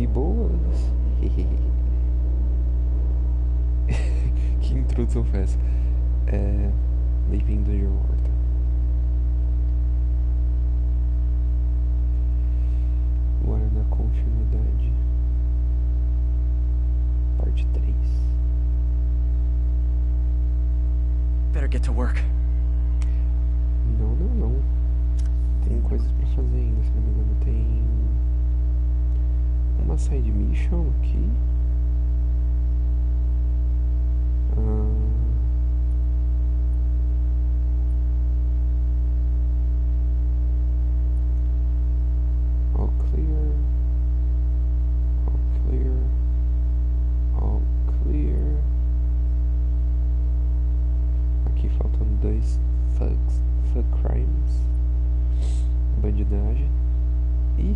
De boas. Que introdução foi essa? Bem-vindo de volta. Agora na continuidade. Parte 3. Better get to work. Não. Tem coisas pra fazer ainda, se não me engano. Tem uma side mission aqui. All clear. Aqui faltam 2 thug crimes. Bandidagem. E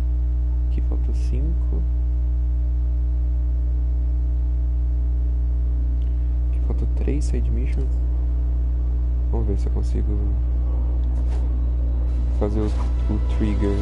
aqui faltam 5. Aqui faltam 3 side missions. Vamos ver se eu consigo fazer o trigger.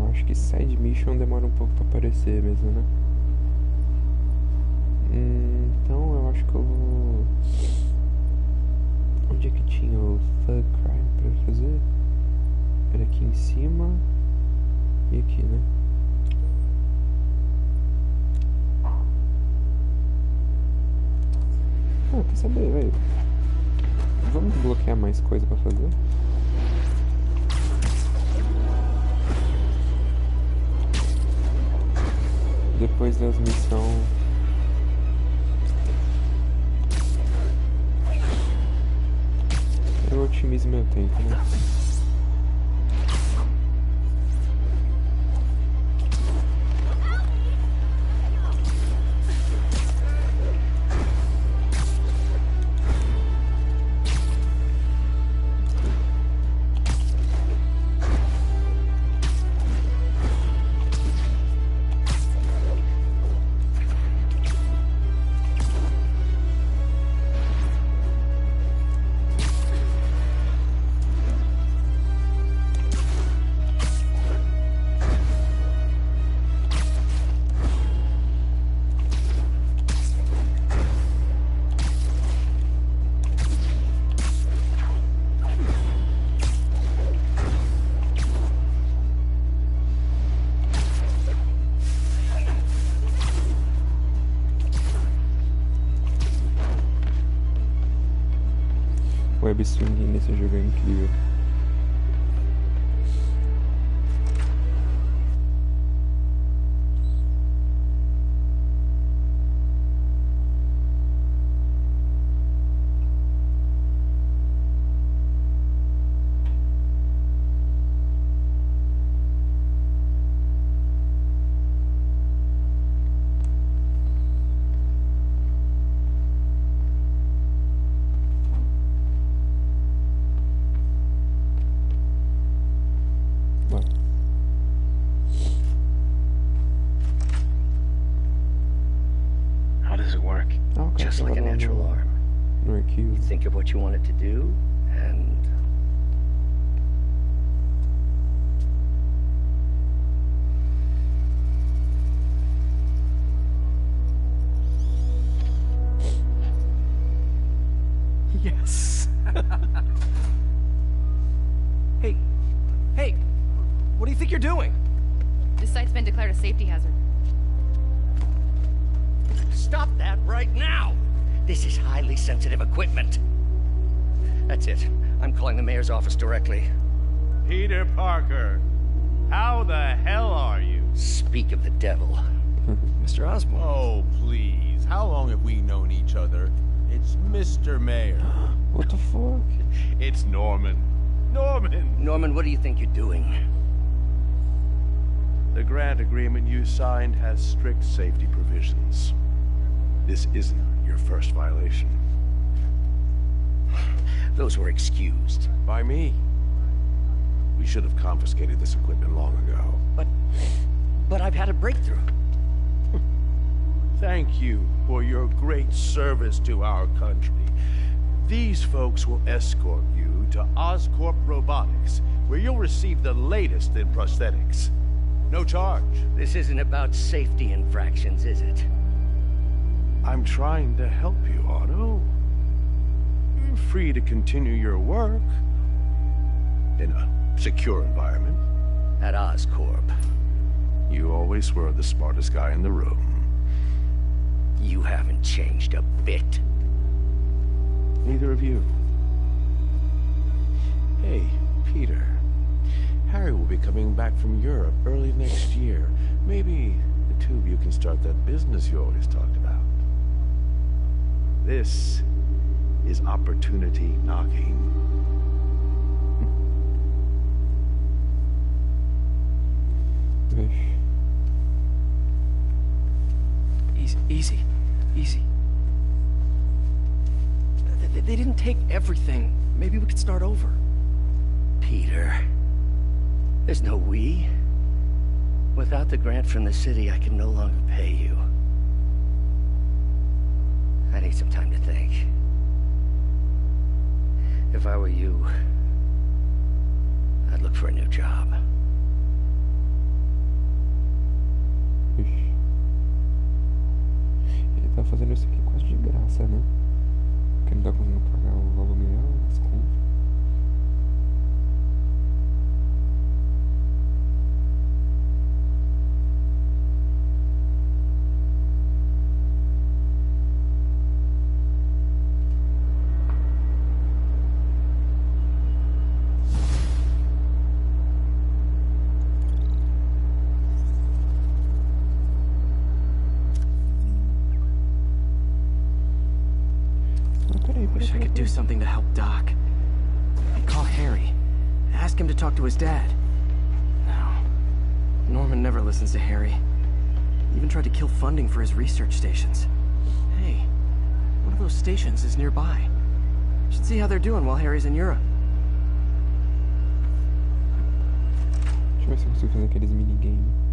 Acho que side mission demora um pouco pra aparecer mesmo, né? Então eu acho que eu vou... Onde é que tinha o thug crime pra fazer? Era aqui em cima e aqui, né? Quer saber, velho? Vamos bloquear mais coisa pra fazer? Depois das missões eu otimizo meu tempo, né? O web swing nesse jogo é incrível. Just like a natural arm. You think of what you want it to do, and... Yes! Hey! What do you think you're doing? This site's been declared a safety hazard. Stop that right now! This is highly sensitive equipment. That's it. I'm calling the mayor's office directly. Peter Parker, how the hell are you? Speak of the devil. Mr. Osborn. Oh, please. How long have we known each other? It's Mr. Mayor. What the fuck? It's Norman. Norman! Norman, what do you think you're doing? The grant agreement you signed has strict safety provisions. This isn't your first violation. Those were excused. By me. We should have confiscated this equipment long ago. But I've had a breakthrough. Thank you for your great service to our country. These folks will escort you to Oscorp Robotics, where you'll receive the latest in prosthetics. No charge. This isn't about safety infractions, is it? I'm trying to help you, Otto. You're free to continue your work in a secure environment. At Oscorp. You always were the smartest guy in the room. You haven't changed a bit. Neither of you. Hey, Peter. Harry will be coming back from Europe early next year. Maybe the two of you can start that business you always talked about. This is opportunity knocking. Vixe. Easy. They didn't take everything. Maybe we could start over. Peter. There's no we. Without the grant from the city, I can no longer pay you. I need some time to think. If I were you, I'd look for a new job. Ixi. Ele tá fazendo isso aqui quase de graça, né? Porque não tá conseguindo pagar o aluguel, as contas. Wish I could do something to help Doc. I'd call Harry. Ask him to talk to his dad. No. Norman never listens to Harry. Even tried to kill funding for his research stations. Hey, one of those stations is nearby. Should see how they're doing while Harry's in Europe. Deixa eu ver se eu consigo fazer aqueles minigames.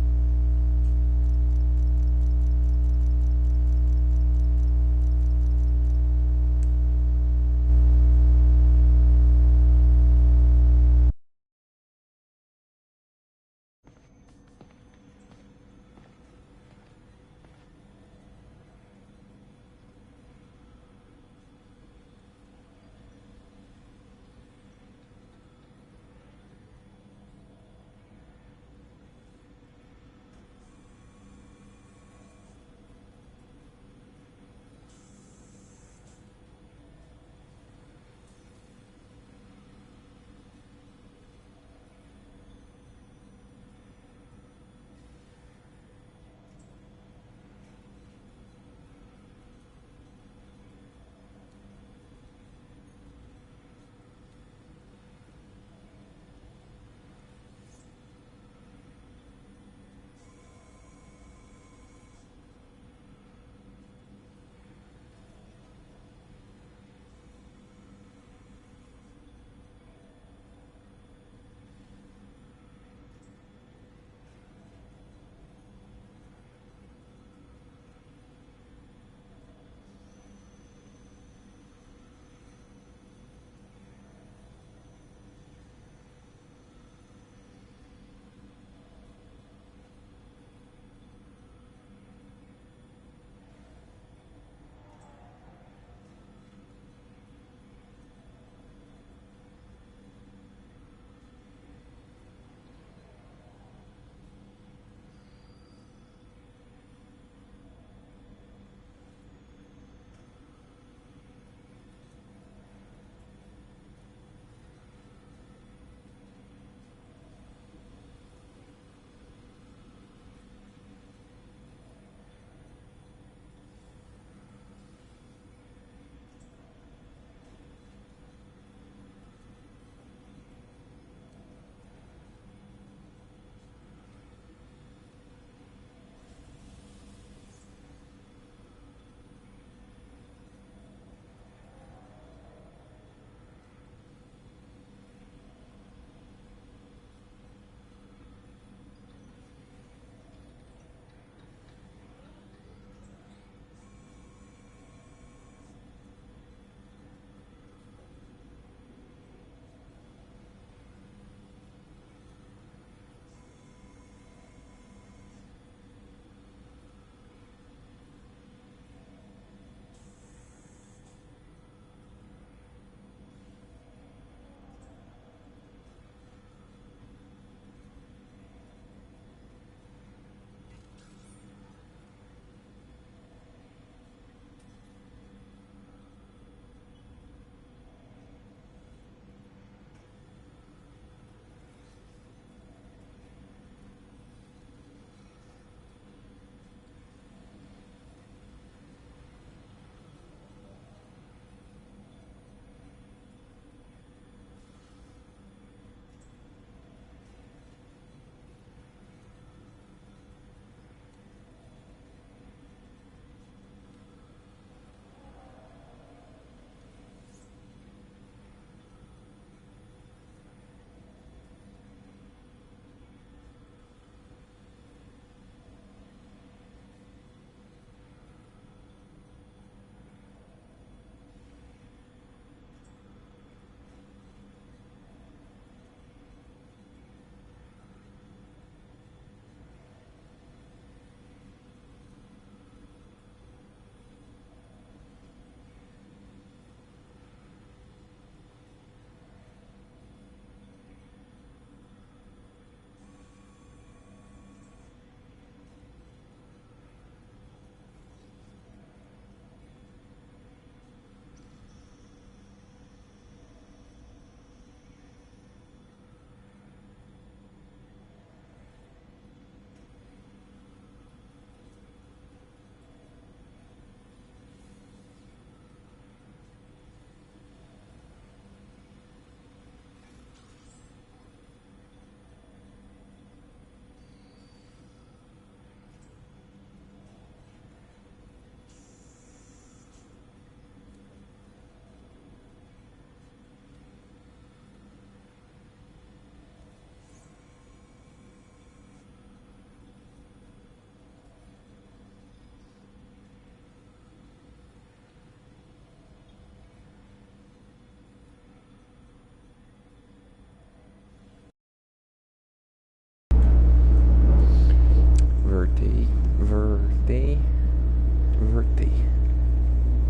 voltei.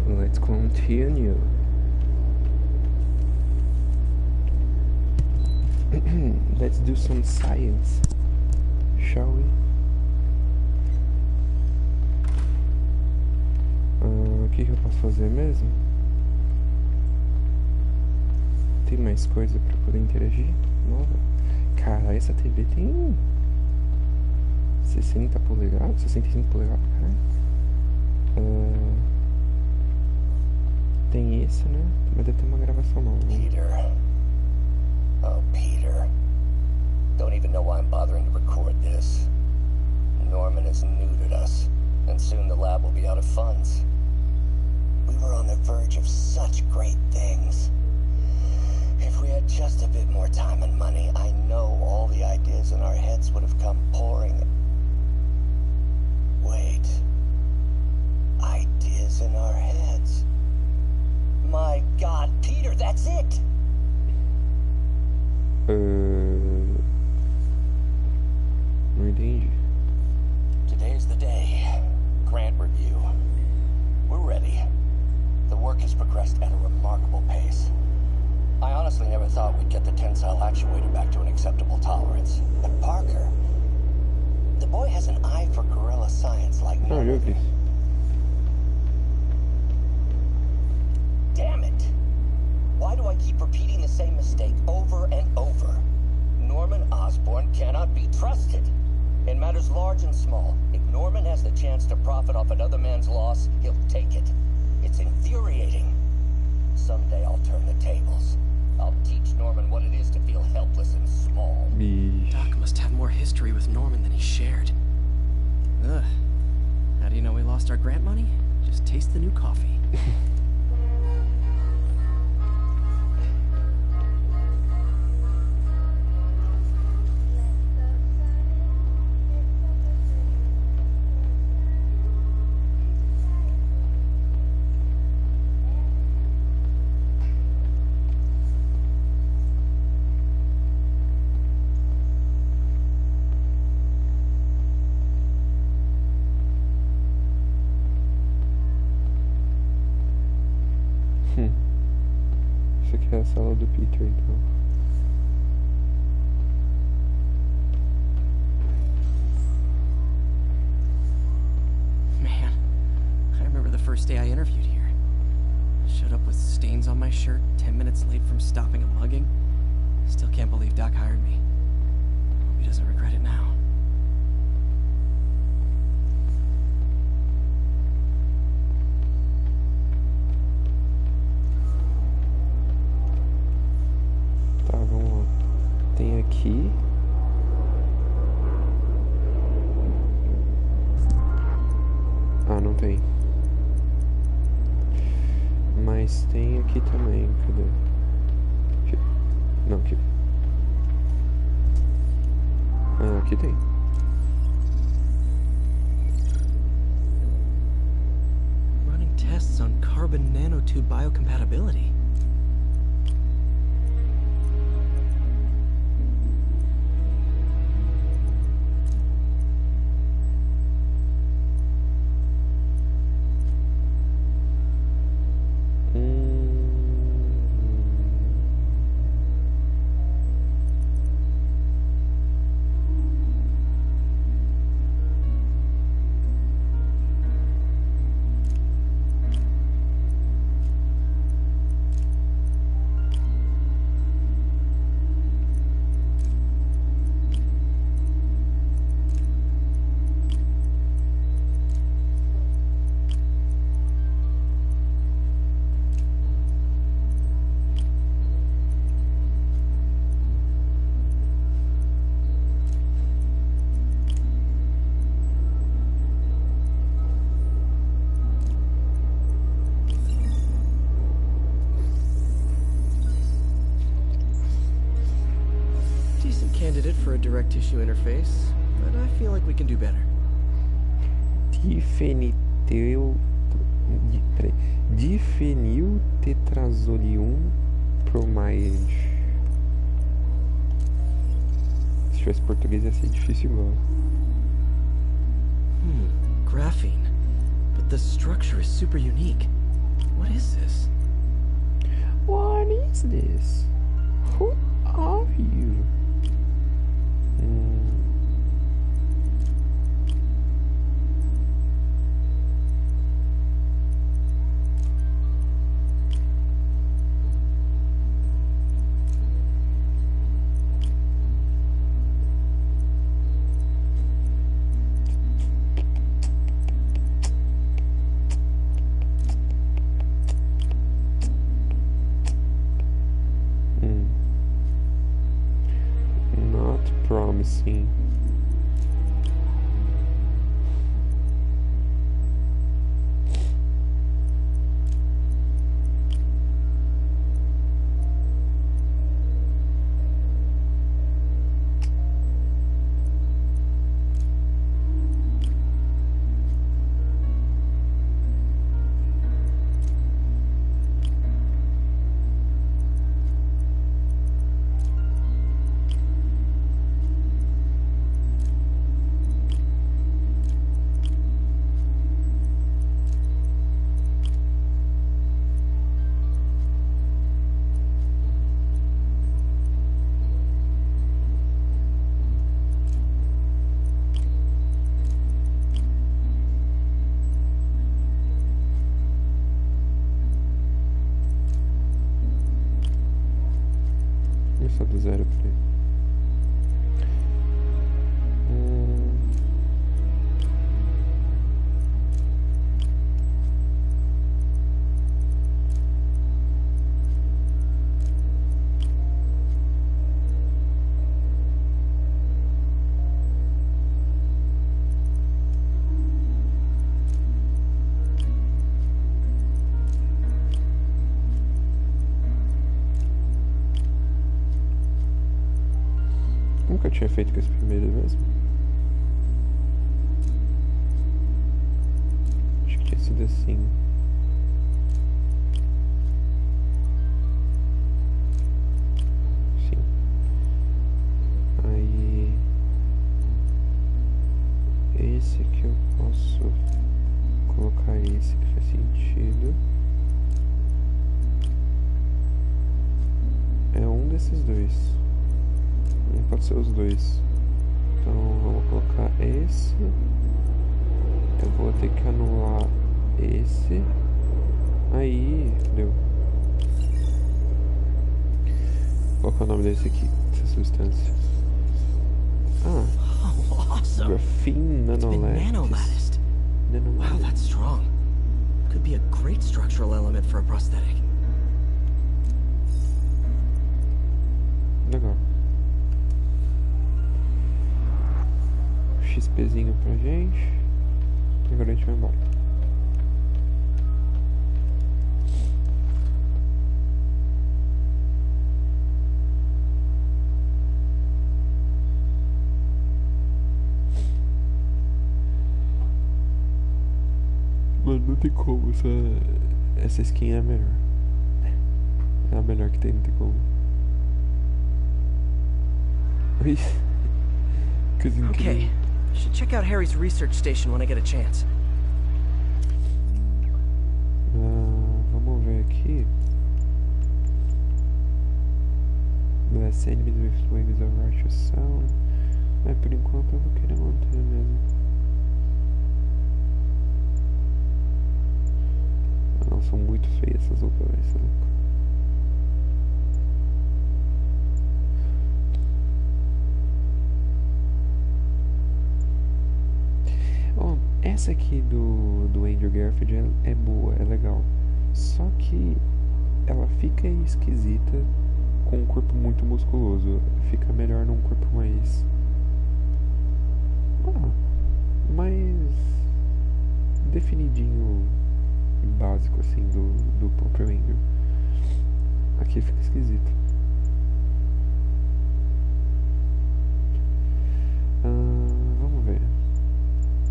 Let's continue. Let's do some science, shall we? O que eu posso fazer mesmo? Tem mais coisa pra poder interagir? Nova? Cara, essa TV tem 60 polegadas, 65 polegadas, cara. Tem esse, né? Mas deve ter uma gravação nova. Peter. Oh, Peter. Don't even know why I'm bothering to record this. Norman has neutered us, and soon the lab will be out of funds. We were on the verge of such great things. If we had just a bit more time and money, I know all the ideas in our heads would have come pouring. Wait. Ideas in our heads. My God, Peter, that's it! Não entendi. Today's the day. Grant review. We're ready. The work has progressed at a remarkable pace. I honestly never thought we'd get the tensile actuator back to an acceptable tolerance. But Parker, the boy has an eye for guerrilla science like Não, no eu vi. other. Damn it! Why do I keep repeating the same mistake over and over? Norman Osborn cannot be trusted. In matters large and small, if Norman has the chance to profit off another man's loss, he'll take it. It's infuriating. Someday I'll turn the tables. I'll teach Norman what it is to feel helpless and small. Doc must have more history with Norman than he shared. Ugh. How do you know we lost our grant money? Just taste the new coffee. Isso aqui é a sala do Peter, então. Man, I remember the first day I interviewed here. Showed up with stains on my shirt, 10 minutes late from stopping a mugging. Still can't believe Doc hired me. Hope he doesn't regret it now. Tá, vamos lá. Tem aqui. Ah, não tem. Mas tem aqui também. Cadê? Aqui. Não, aqui. Ah, aqui tem. Running tests on carbon nanotube biocompatibility. Candidate for a direct tissue interface, but I feel like we can do better. Difeniltetrazolium bromide. Se tivesse português ia ser difícil igual. Graphene. But The structure is super unique. What is this? What is this? Who are you? Not promising. Começar do zero pra ele. Nunca tinha feito com esse primeiro mesmo. Acho que tinha sido assim. Sim. Aí esse aqui eu posso colocar esse que faz sentido. É um desses dois. Pode ser os dois. Então vamos colocar esse. Eu vou ter que anular esse. Aí, deu. Qual que é o nome desse aqui? Essa substância. Ah, Oh, awesome. graphene It's been nanolattice. nanolatticed. Wow, that's strong. Could be a great structural element for a prosthetic. Legal. XPzinho pra gente. Agora a gente vai embora. Mano, não tem como. Essa skin é a melhor. É a melhor que tem, não tem como. Okay, should check out Harry's research station when I get a chance. Vamos ver aqui. Blast enemies with waves of righteous sound. Mas por enquanto eu vou querer manter mesmo. Não, são muito feias essas roupas, vai ser louco. Oh, essa aqui do Andrew Garfield é boa, é legal. Só que ela fica esquisita com um corpo muito musculoso. Fica melhor num corpo mais definidinho, básico assim do próprio Andrew. Aqui fica esquisito. Vamos ver.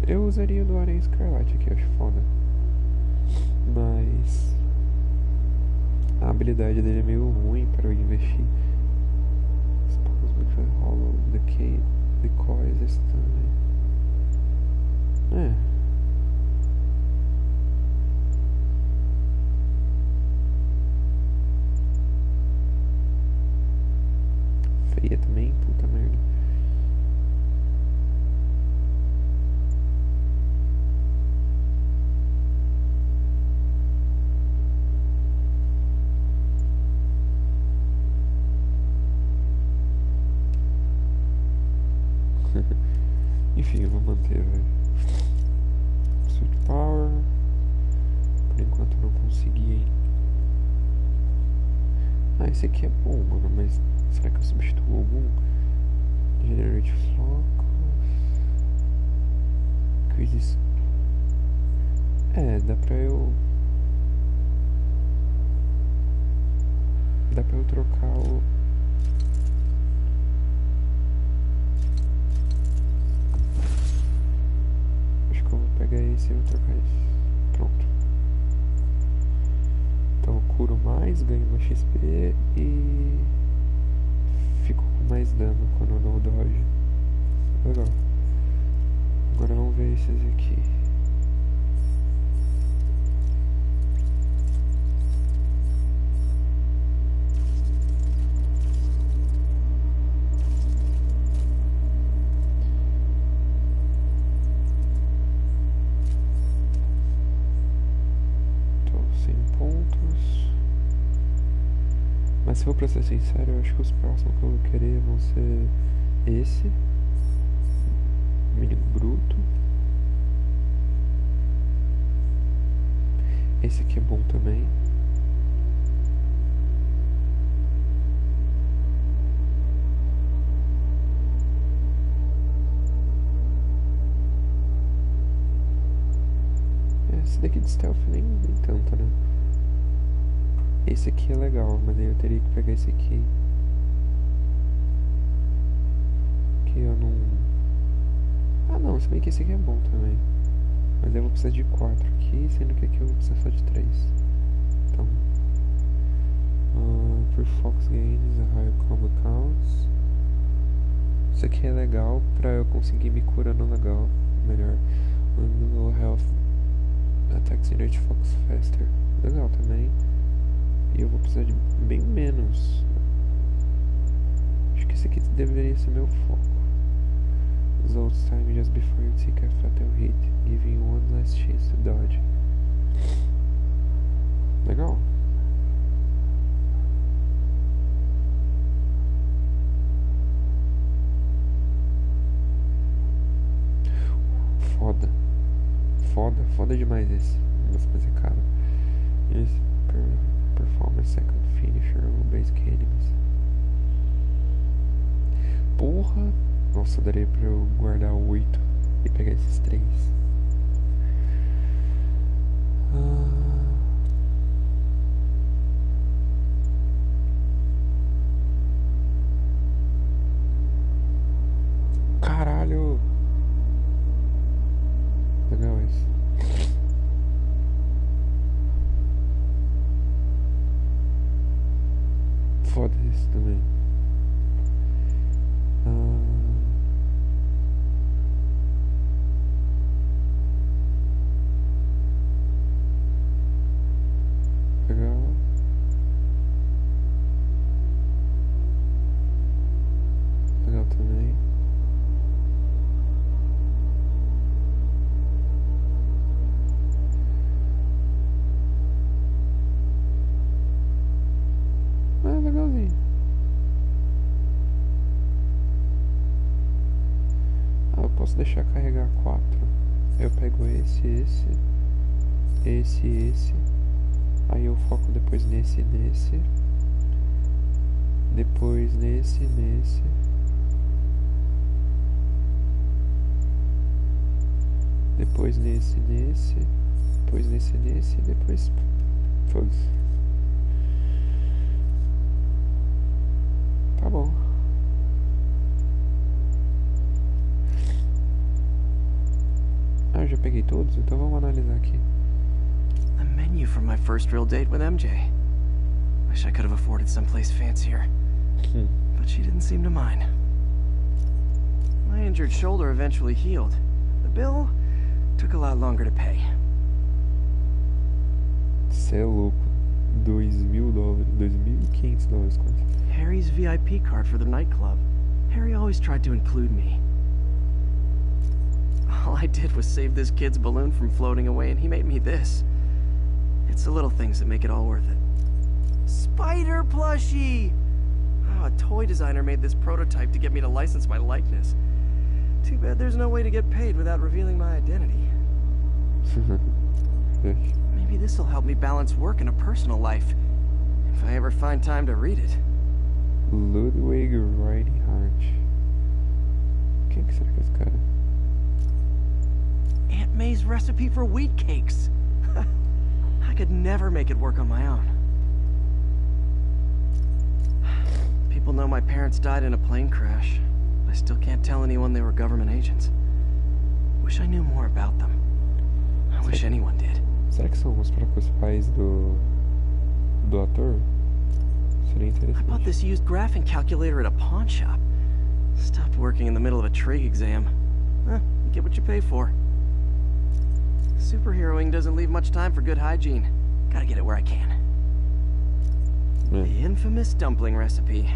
Eu usaria o do Aranha Escarlate aqui, acho foda. Mas a habilidade dele é meio ruim para eu investir. Hollow, Decay, Decoys, Stun. manter, velho. Suit Power. Por enquanto eu não consegui, hein? Ah, esse aqui é bom, mano, mas será que eu substituo algum? Generate Flocos. Crisis. É, dá pra eu trocar o... Acho que eu vou pegar esse e vou trocar esse. Pronto. Então eu curo mais, ganho uma XP e fico com mais dano quando eu dou dodge. Legal. Agora vamos ver esses aqui. Mas se for pra ser sincero, eu acho que os próximos que eu vou querer vão ser esse menino bruto. Esse aqui é bom também. Esse daqui de stealth nem tanto, né? Esse aqui é legal, mas aí eu teria que pegar esse aqui. Que eu não... Ah não, se bem que esse aqui é bom também. Mas eu vou precisar de 4 aqui, sendo que aqui eu vou precisar só de 3. Então... por Fox Gains, Higher Combo Counts. Isso aqui é legal pra eu conseguir me curando legal. Melhor. Low Health Attack Generate Fox Faster. Legal também. E eu vou precisar de bem menos. Acho que esse aqui deveria ser meu foco. Load time just before you take a fatal hit, giving you one last chance to dodge. Legal. Foda. Foda demais esse. Mas é caro. Esse Performance Second Finisher on Basic Enemies. Porra! Nossa, daria pra eu guardar 8 e pegar esses 3. Caralho! Legal esse. Foda esse também. Legal. Legal também. Legalzinho. Eu posso deixar carregar 4. Eu pego esse. Aí eu foco depois nesse. Depois nesse. Depois nesse. Depois nesse. Depois... Foda-se. Tá bom. Ah, eu já peguei todos, então vamos analisar aqui. The menu from my first real date with MJ. Wish I could have afforded someplace fancier. But she didn't seem to mind. My injured shoulder eventually healed. The bill took a lot longer to pay. Cê é louco. $2.000, $2.500 quase. Harry's VIP card for the nightclub. Harry always tried to include me. All I did was save this kid's balloon from floating away, and he made me this. It's the little things that make it all worth it. Spider plushie! Oh, a toy designer made this prototype to get me to license my likeness. Too bad there's no way to get paid without revealing my identity. Maybe this'll help me balance work and a personal life. If I ever find time to read it. Ludwig Reinhardt. Quem que será que é esse cara? Aunt May's recipe for wheat cakes. I could never make it work on my own. People know my parents died in a plane crash. I still can't tell anyone they were government agents. Wish I knew more about them. I wish anyone did. Será que são os próprios pais do ator? Seria I interessante. bought this used graphing calculator at a pawn shop. Stopped working in the middle of a trig exam. You get what you pay for. Superheroing doesn't leave much time for good hygiene. Gotta get it where I can. É. The infamous dumpling recipe.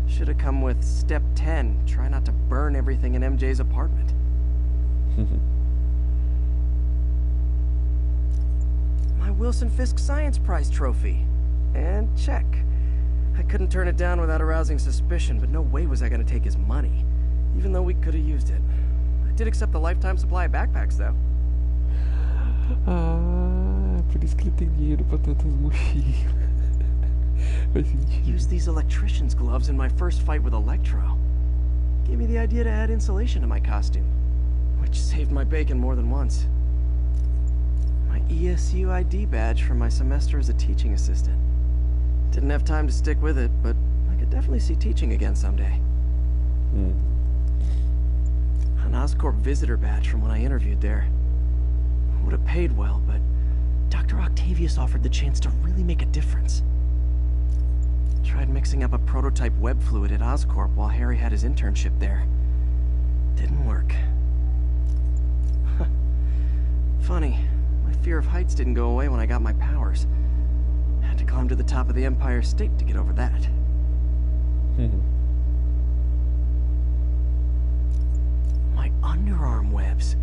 Should have come with step 10. Try not to burn everything in MJ's apartment. My Wilson Fisk Science Prize trophy. And check. I couldn't turn it down without arousing suspicion, but no way was I gonna take his money. Even though we could have used it. I did accept a lifetime supply of backpacks, though. Ah, por isso que ele tem dinheiro pra tantas mochilas. Faz sentido. Used these electrician's gloves in my first fight with Electro. Gave me the idea to add insulation to my costume, which saved my bacon more than once. My ESU ID badge from my semester as a teaching assistant. Didn't have time to stick with it, but I could definitely see teaching again someday. An Oscorp visitor badge from when I interviewed there. Would have paid well, but Dr. Octavius offered the chance to really make a difference. Tried mixing up a prototype web fluid at Oscorp while Harry had his internship there. Didn't work. Funny, my fear of heights didn't go away when I got my powers. Had to climb to the top of the Empire State to get over that. My underarm webs.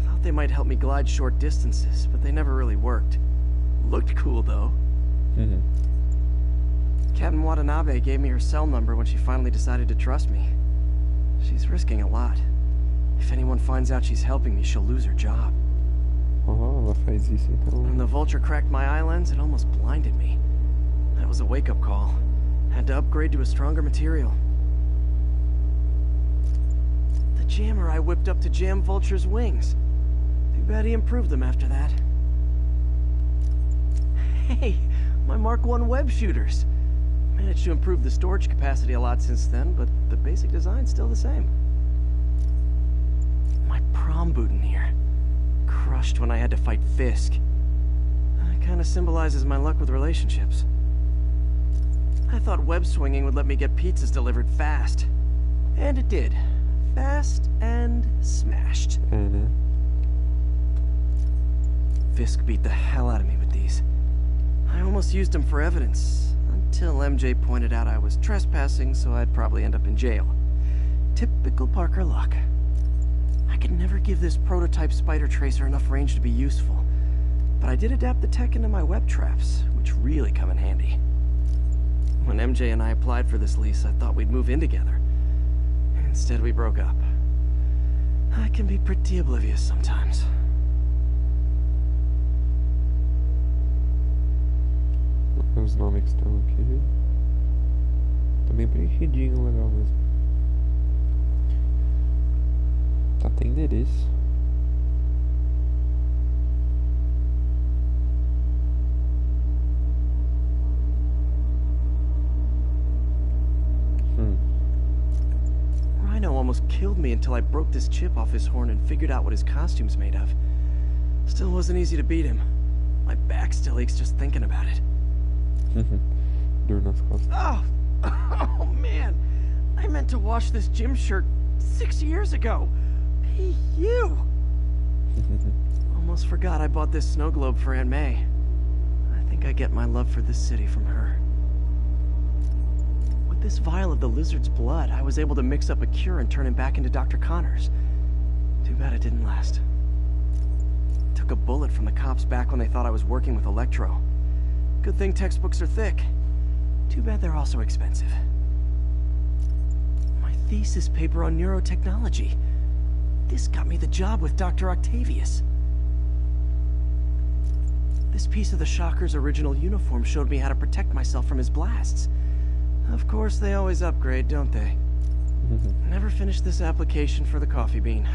Thought they might help me glide short distances, but they never really worked. Looked cool, though. Captain Watanabe gave me her cell number when she finally decided to trust me. She's risking a lot. If anyone finds out she's helping me, she'll lose her job. Oh, ela faz isso então. When the vulture cracked my eye lens, it almost blinded me. That was a wake-up call. Had to upgrade to a stronger material. The jammer I whipped up to jam Vulture's wings. Too bad he improved them after that. Hey, my Mark I web shooters. Managed to improve the storage capacity a lot since then, but the basic design's still the same. My prom boutonniere. Crushed when I had to fight Fisk. It kinda symbolizes my luck with relationships. I thought web swinging would let me get pizzas delivered fast. And it did. Fast and smashed. Fisk beat the hell out of me with these. I almost used them for evidence, until MJ pointed out I was trespassing, so I'd probably end up in jail. Typical Parker luck. I could never give this prototype spider tracer enough range to be useful, but I did adapt the tech into my web traps, which really come in handy. When MJ and I applied for this lease, I thought we'd move in together. Instead, we broke up. I can be pretty oblivious sometimes. Os nomes que estão aqui. Tá bem preenchidinho, legal mesmo. Tá até endereço. Rhino almost killed me until I broke this chip off his horn and figured out what his costume's made of. Still wasn't easy to beat him. My back still aches just thinking about it. Dor nas costas. Oh man! I meant to wash this gym shirt 6 years ago. Hey, you! Almost forgot I bought this snow globe for Aunt May. I think I get my love for this city from her. With this vial of the lizard's blood, I was able to mix up a cure and turn him back into Dr. Connors. Too bad it didn't last. Took a bullet from the cops back when they thought I was working with Electro. Good thing textbooks are thick. Too bad they're also expensive. My thesis paper on neurotechnology. This got me the job with Dr. Octavius. This piece of the Shocker's original uniform showed me how to protect myself from his blasts. Of course, they always upgrade, don't they? Never finished this application for the coffee bean.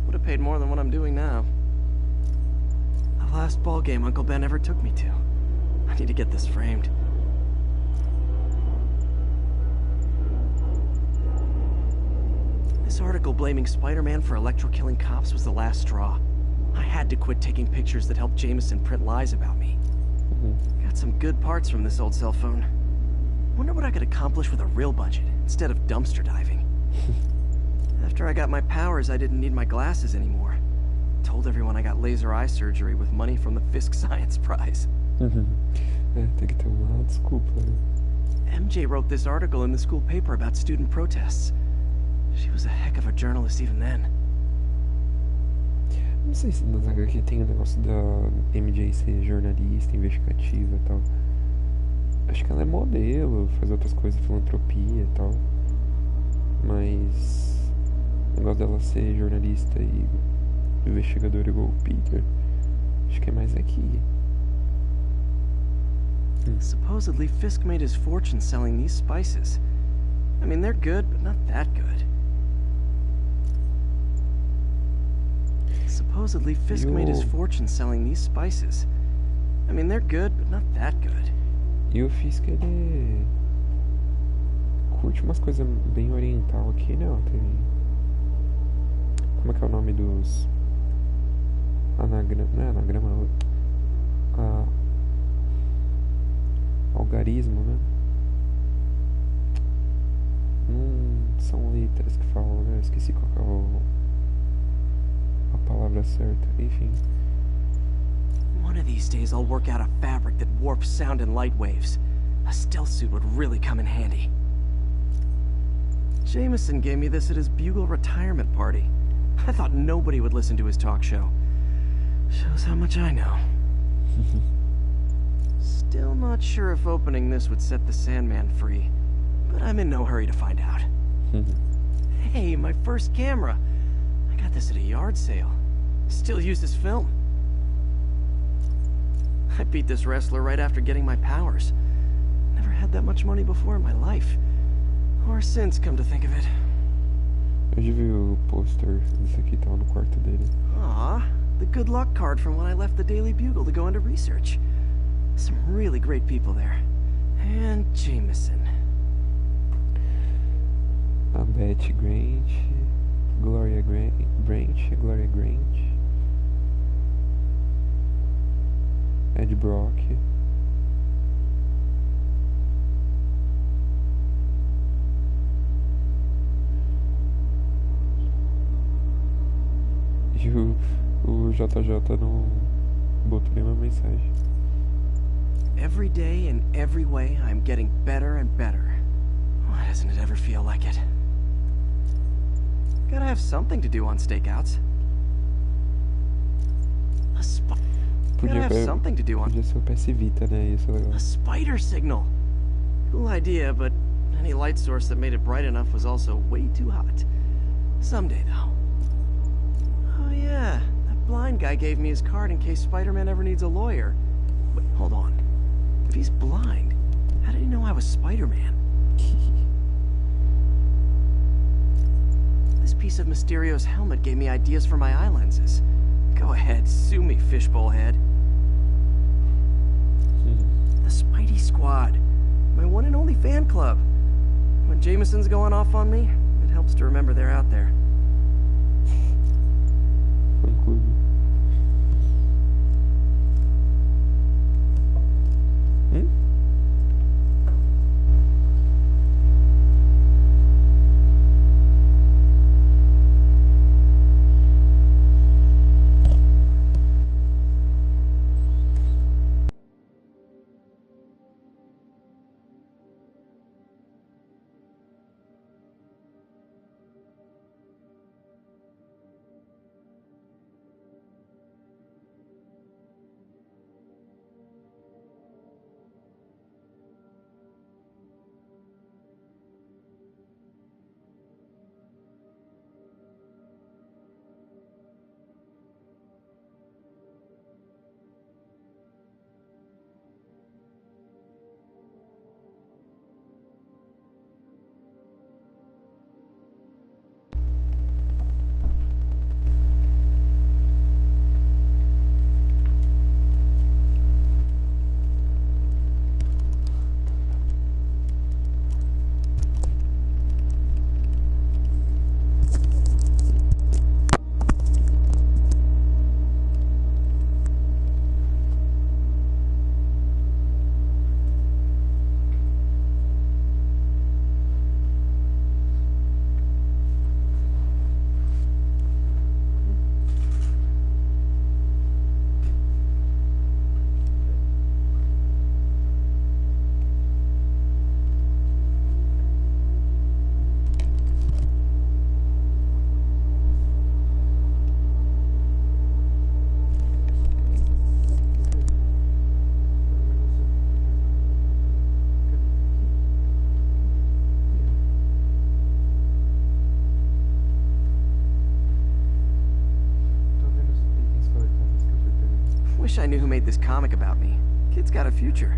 Would have paid more than what I'm doing now. The last ball game Uncle Ben ever took me to. I need to get this framed. This article blaming Spider-Man for electro-killing cops was the last straw. I had to quit taking pictures that helped Jameson print lies about me. Got some good parts from this old cell phone. Wonder what I could accomplish with a real budget, instead of dumpster diving. After I got my powers, I didn't need my glasses anymore. Told everyone I got laser eye surgery with money from the Fisk Science Prize. Tem que ter uma desculpa. MJ wrote this article in the school paper about student protests. She was a heck of a journalist even then. Não sei se nas HQ tem o negócio da MJ ser jornalista, investigativa e tal. Acho que ela é modelo, faz outras coisas, filantropia e tal. Mas o negócio dela ser jornalista e investigadora igual o Peter, acho que é mais aqui. Supposedly, Fisk made his fortune selling these spices. I mean, they're good, but not that good. Supposedly, Fisk made his fortune selling these spices. I mean, they're good, but not that good. E o Fisk, ele curte umas coisas bem oriental aqui, não? Tem... Como é que é o nome dos... Anagrama... Não é anagrama... Algarismo, né? São letras que falam, né? Esqueci qual que é a palavra certa. Enfim. One of these days I'll work out a fabric that warps sound and light waves. A stealth suit would really come in handy. Jameson gave me this at his Bugle retirement party. I thought nobody would listen to his talk show. Shows how much I know. Still not sure if opening this would set the Sandman free, but I'm in no hurry to find out. Hey, my first camera. I got this at a yard sale. Still use this film. I beat this wrestler right after getting my powers. Never had that much money before in my life. Or since, come to think of it. Eu já vi o pôster desse aqui, tava no quarto dele. Aw, the good luck card from when I left the Daily Bugle to go into research. Some really great people there. And Jameson. A Betty Grant, Gloria Grant, Ed Brock. E o JJ não botou nenhuma mensagem. Every day in every way, I'm getting better and better. Why doesn't it ever feel like it? Gotta have something to do on stakeouts. Gotta have something to do on... Podia ser o PS Vita, né? Isso é legal. A spider signal. Cool idea, but any light source that made it bright enough was also way too hot. Someday, though. Oh yeah, that blind guy gave me his card in case Spider-Man ever needs a lawyer. Wait, hold on. If he's blind, how did he know I was Spider-Man? This piece of Mysterio's helmet gave me ideas for my eye lenses. Go ahead, sue me, fishbowl head. The Spidey Squad. My one and only fan club. When Jameson's going off on me, it helps to remember they're out there. Conclude. I knew who made this comic about me. Kid's got a future.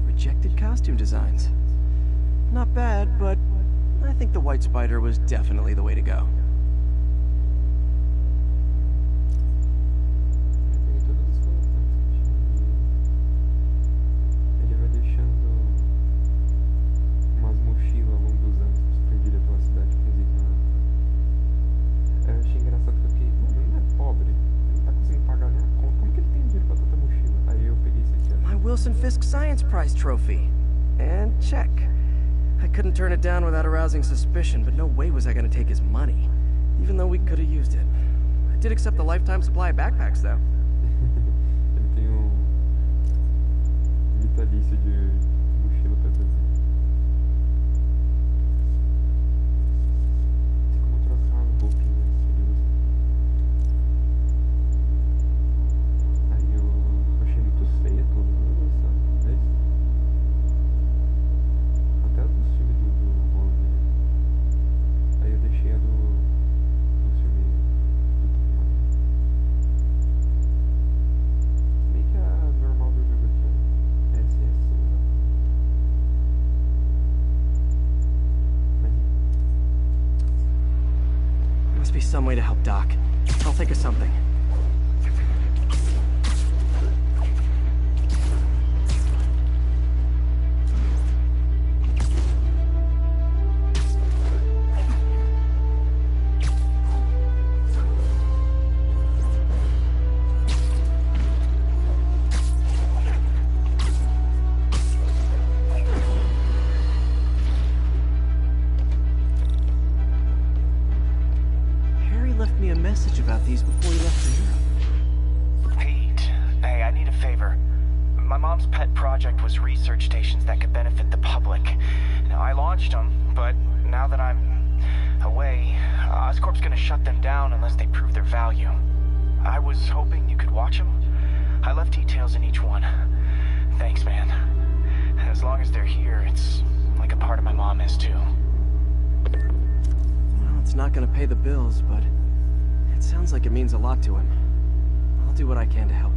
Rejected costume designs. Not bad, but I think the White Spider was definitely the way to go. Peguei todos os colocantes que tinha ali. Ele vai deixando umas mochilas ao longo dos anos perdidas pela cidade cozinhando. Eu achei engraçado que eu fiquei, mano, ele não é pobre. Ele não tá conseguindo pagar nem a conta. Como que ele tem dinheiro pra tanta mochila? Aí eu peguei esse aqui, ó. My Wilson Fisk Science Prize trophy. And check. I couldn't turn it down without arousing suspicion, but no way was I gonna take his money, even though we could have used it. I did accept the lifetime supply of backpacks, though. Ele tem vitalício de mochila pra trazer. Tem como trocar a roupinha que ele usa. Aí eu achei muito feia todas elas, sabe? É isso? Até a dos filmes do Homem. Aí eu deixei a do filme do Tommy. Meio que a normal do jogo aqui, ó. Essa é a sua. Mas Must be some way to help Doc. I'll think of something. Harry left me a message about these before he left for Europe. Pete, hey, I need a favor. My mom's pet project was research stations that could benefit the public. Now, I launched them, but now that I'm away, Oscorp's gonna shut them down unless they prove their value. I was hoping you could watch them. I left details in each one. Thanks, man. As long as they're here, it's like a part of my mom is too. Well, it's not gonna pay the bills, but it sounds like it means a lot to him. I'll do what I can to help.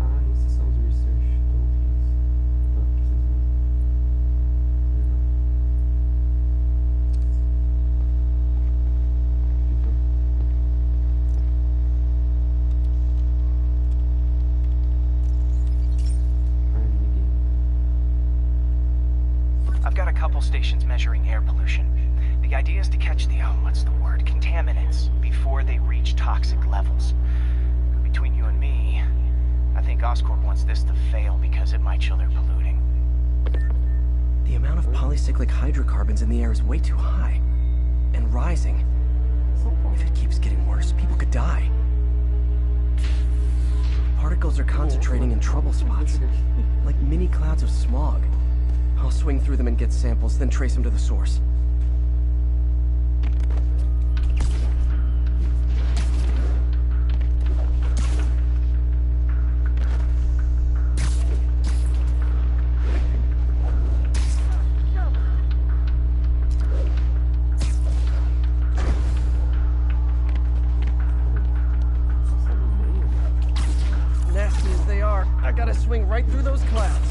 ah, esses são os research tokens. Tô precisando. Legal. Então, ai, ninguém. I've got a couple stations measuring air pollution. The idea is to catch the, what's the word, contaminants before they reach toxic levels. Between you and me, I think Oscorp wants this to fail because it might show they're polluting. The amount of polycyclic hydrocarbons in the air is way too high. And rising. If it keeps getting worse, people could die. Particles are concentrating in trouble spots, like mini clouds of smog. I'll swing through them and get samples, then trace them to the source. Nasty as they are, I gotta swing right through those clouds.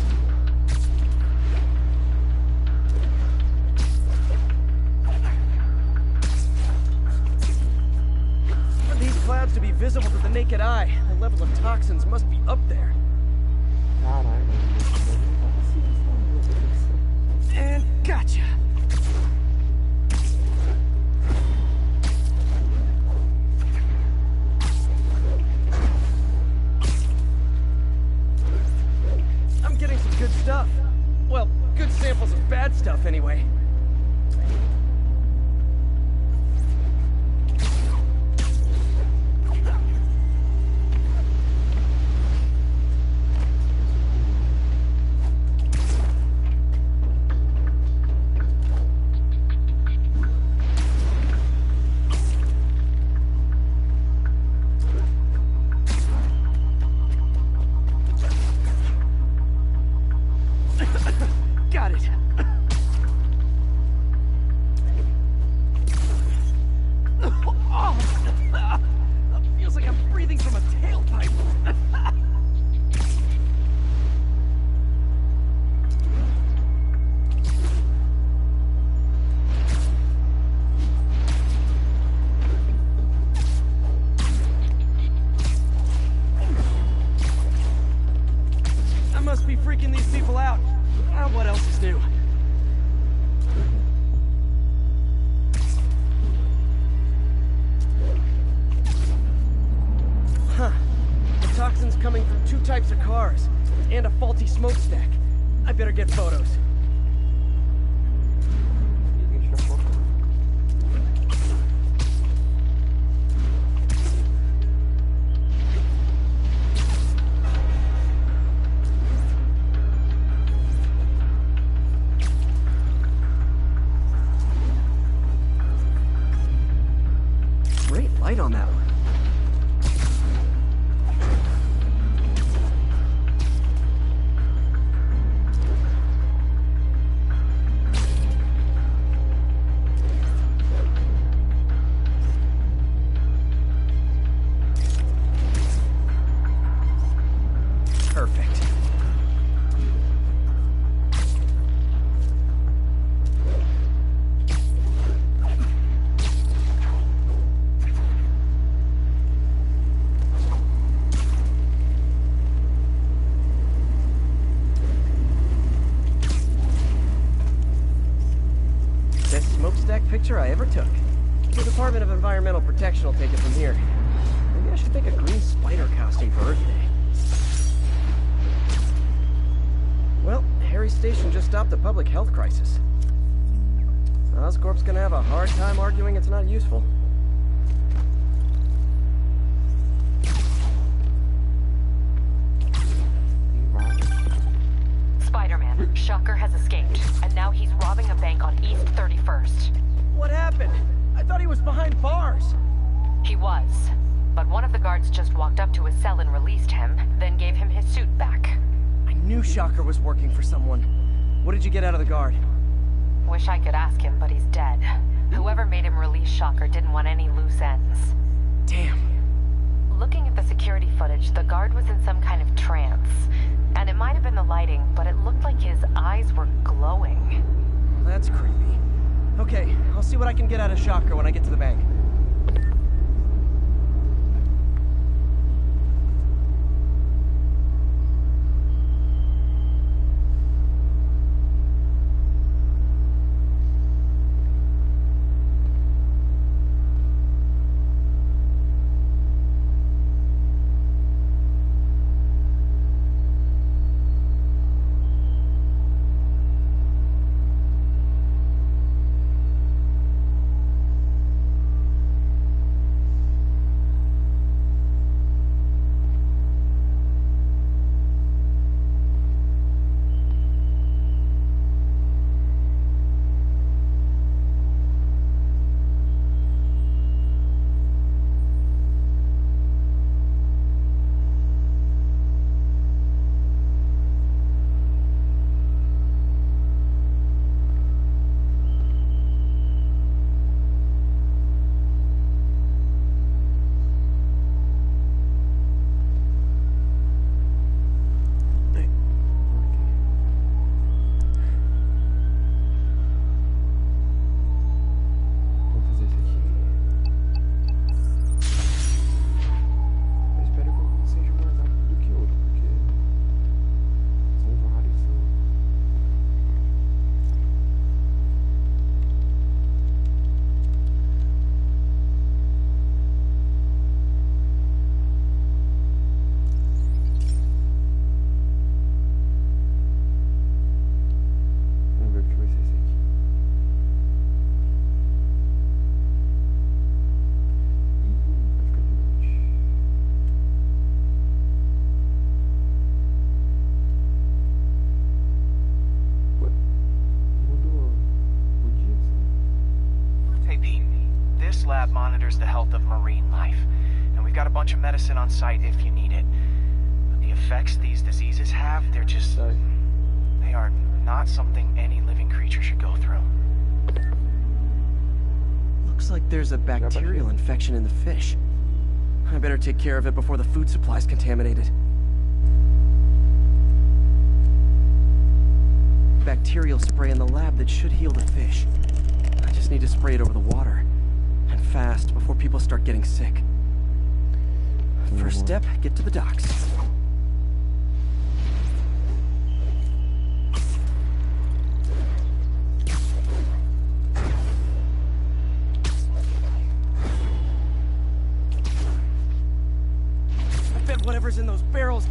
For these clouds to be visible to the naked eye, the level of toxins must be up there. Caralho, And gotcha. I'm getting some good stuff. Well, good samples of bad stuff anyway. must be freaking these people out. What else is new? Huh. The toxin's coming from 2 types of cars, and a faulty smokestack. I better get photos. Great light on that one. Perfect. Best smokestack picture I ever took. The Department of Environmental Protection will take it from here. Maybe I should make a green spider costume for Earth Day. Well, Harry's station just stopped a public health crisis. Oscorp's gonna have a hard time arguing it's not useful. Spider-Man, Shocker has escaped, and now he's robbing a bank on East 31st. What happened? I thought he was behind bars. He was, but one of the guards just walked up to his cell and released him, then gave him his suit back. I knew Shocker was working for someone. What did you get out of the guard? Wish I could ask him, but he's dead. Whoever made him release Shocker didn't want any loose ends. Damn. Looking at the security footage, the guard was in some kind of trance. And it might have been the lighting, but it looked like his eyes were glowing. That's creepy. Okay, I'll see what I can get out of Shocker when I get to the bank. lab monitors the health of marine life, and we've got a bunch of medicine on site if you need it. But the effects these diseases have, they're just... they are not something any living creature should go through. Looks like there's a bacterial infection in the fish. I better take care of it before the food supply's contaminated. Bacterial spray in the lab that should heal the fish. I just need to spray it over the water. And fast, before people start getting sick. First step, get to the docks.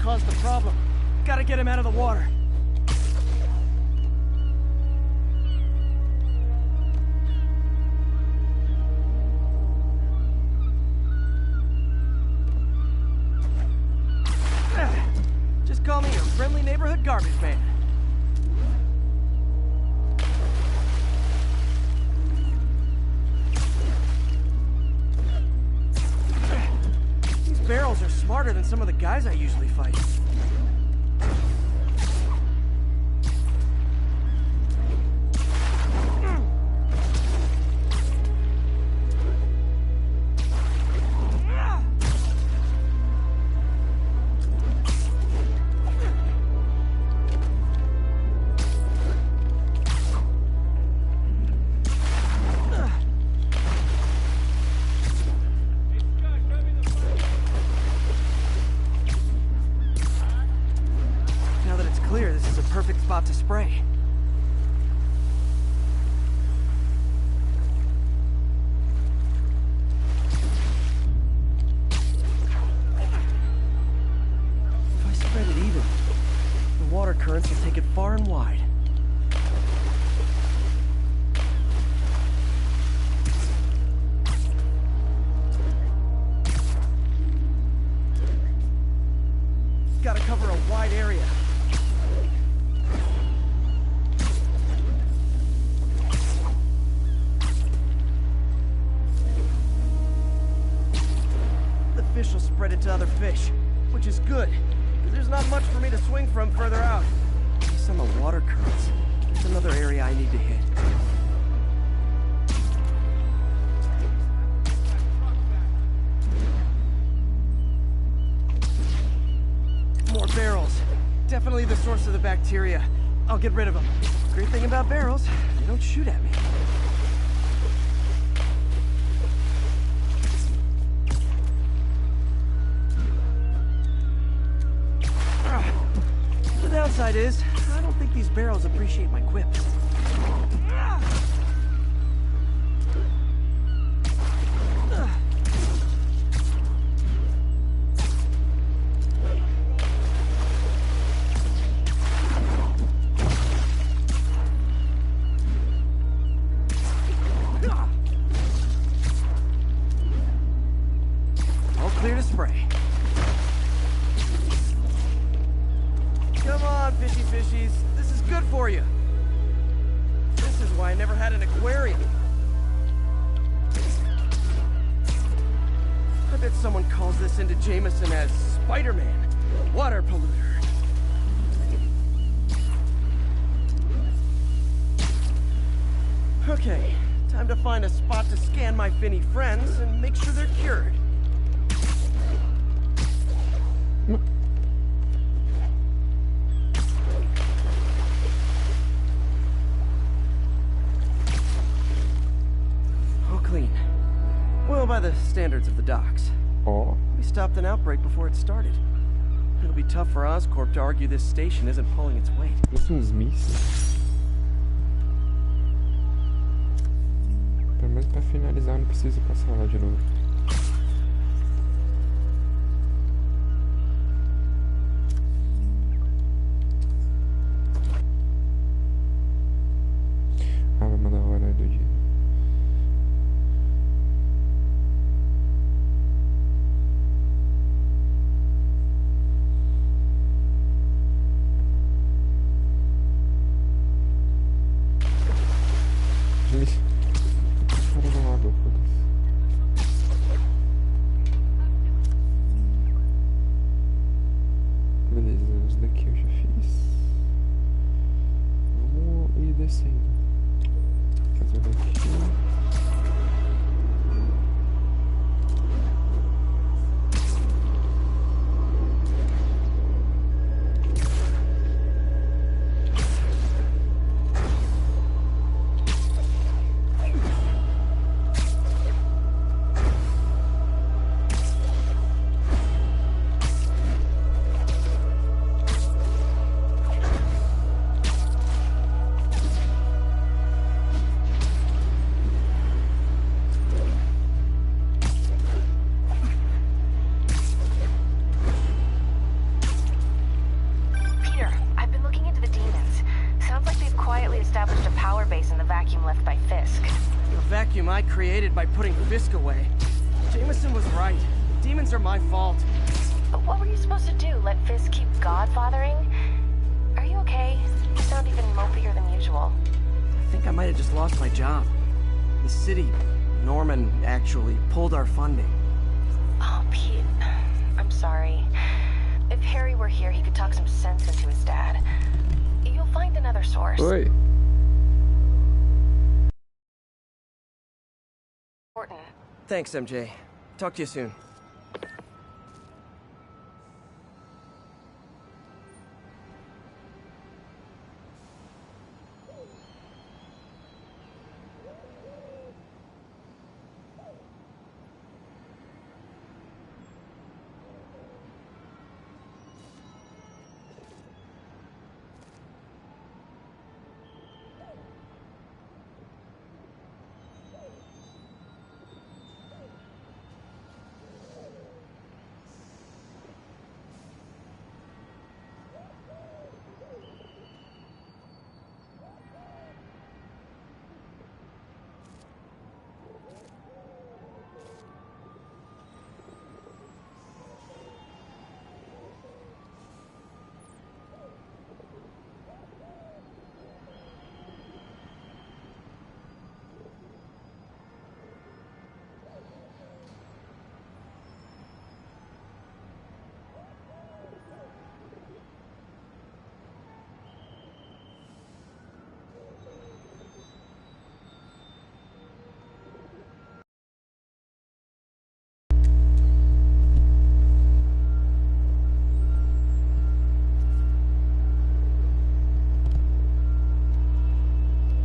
caused the problem. Gotta get him out of the water. Just call me your friendly neighborhood garbage man. These barrels are smarter than some of the guys I usually fight. Perfect spot to spray. If I spread it even, the water currents will take it far and wide. Gotta cover a wide area. Fish will spread it to other fish, which is good, because there's not much for me to swing from further out. Based on the water currents, there's another area I need to hit. More barrels. Definitely the source of the bacteria. I'll get rid of them. Great thing about barrels, they don't shoot at me. The downside is, I don't think these barrels appreciate my quips. All clear to spray. Come on, fishy fishies. This is good for you. This is why I never had an aquarium. I bet someone calls this into Jameson as Spider-Man, water polluter. Okay, time to find a spot to scan my finny friends and make sure they're cured. Clean. Well, by the standards of the docks. Ó, We stopped an outbreak before it started. It'll be tough for Oscorp to argue this station isn't pulling its weight. trouxe uns mísseis. Pelo menos pra finalizar, eu não preciso passar lá de novo. Ah, vai mandar a hora do dia. Fora da água, foda-se. Beleza, os daqui eu já fiz. Vamos ir descendo. Fazer daqui. established a power base in the vacuum left by Fisk. The vacuum I created by putting Fisk away. Jameson was right. Demons are my fault. But what were you supposed to do? Let Fisk keep godfathering? Are you okay? You sound even mopier than usual. I think I might have just lost my job. The city, Norman, actually, pulled our funding. Oh, Pete. I'm sorry. If Harry were here, he could talk some sense into his dad. You'll find another source. Oi. Important. Thanks, MJ. Talk to you soon.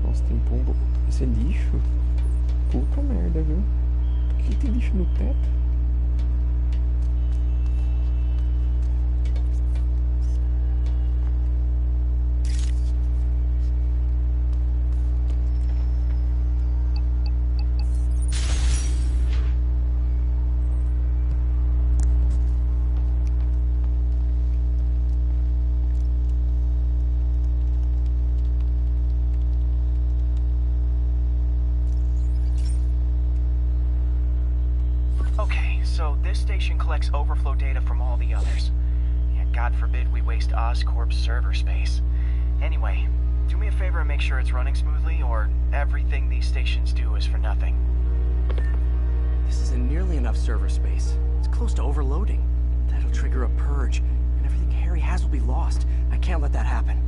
Nossa, tem pombo. Isso é lixo? Puta merda, viu? Por que tem lixo no teto? So this station collects overflow data from all the others. Yeah, God forbid we waste Oscorp's server space. Anyway, do me a favor and make sure it's running smoothly, or everything these stations do is for nothing. This isn't nearly enough server space. It's close to overloading. That'll trigger a purge, and everything Harry has will be lost. I can't let that happen.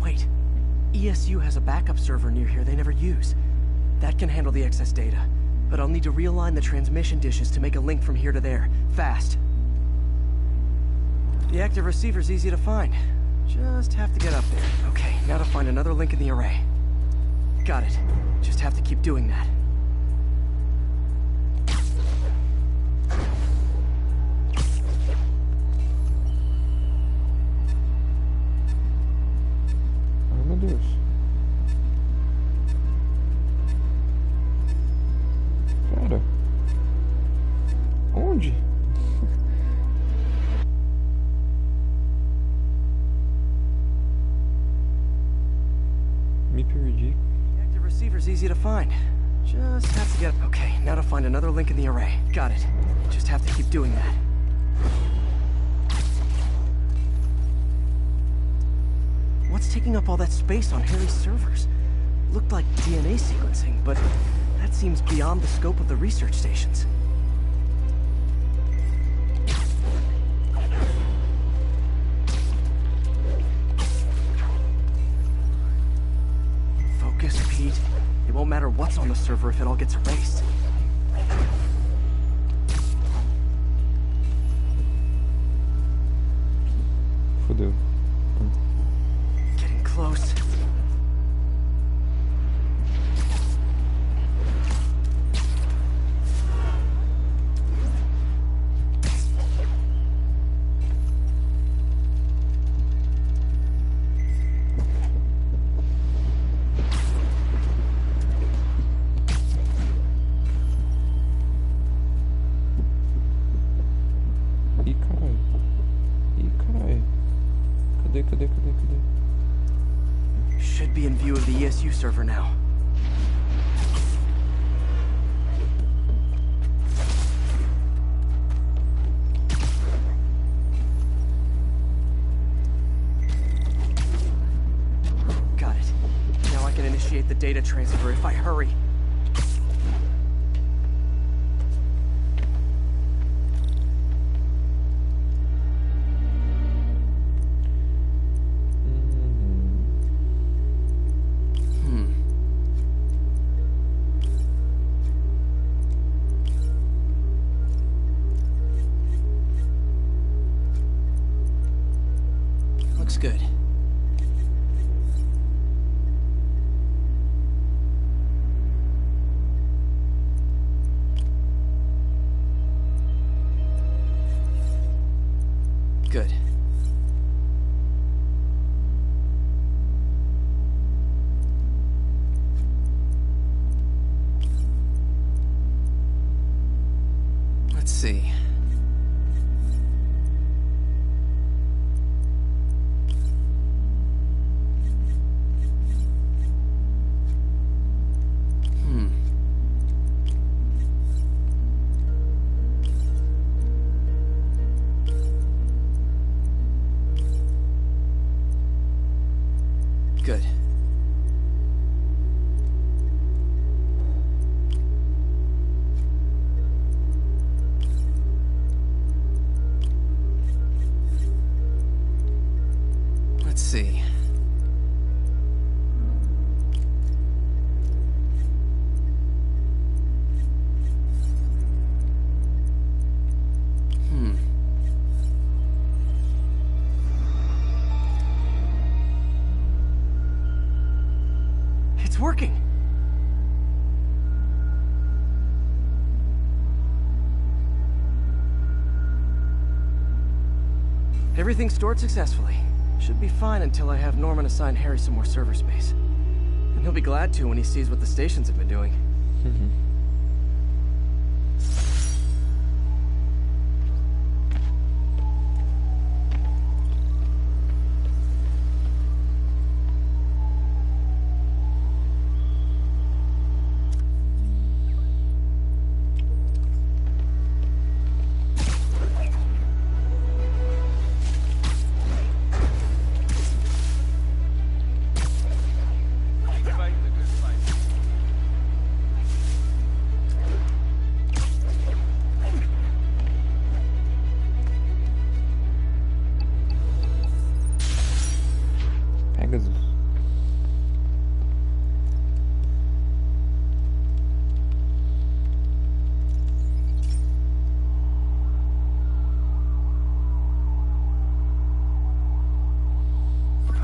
Wait. ESU has a backup server near here they never use. That can handle the excess data. But I'll need to realign the transmission dishes to make a link from here to there. Fast. The active receiver's easy to find. Just have to get up there. Okay, now to find another link in the array. Got it. Just have to keep doing that. Ai, meu Deus. Cara. Onde? Me perdi. The active receiver's easy to find. Just have to get... Okay, now to find another link in the array. Got it. Just have to keep doing that. What's taking up all that space on Harry's servers? Looked like DNA sequencing, but that seems beyond the scope of the research stations. Focus, Pete. It won't matter what's on the server if it all gets erased. Fodeu. Getting close. Ih, caralho. Ih, caralho. Cadê? Should be in view of the ESU server now. Got it. Now I can initiate the data transfer if I hurry. Looks good. Good. Let's see. Good. Let's see. It's working! Everything stored successfully. Should be fine until I have Norman assign Harry some more server space. And he'll be glad to when he sees what the stations have been doing. Pegasus.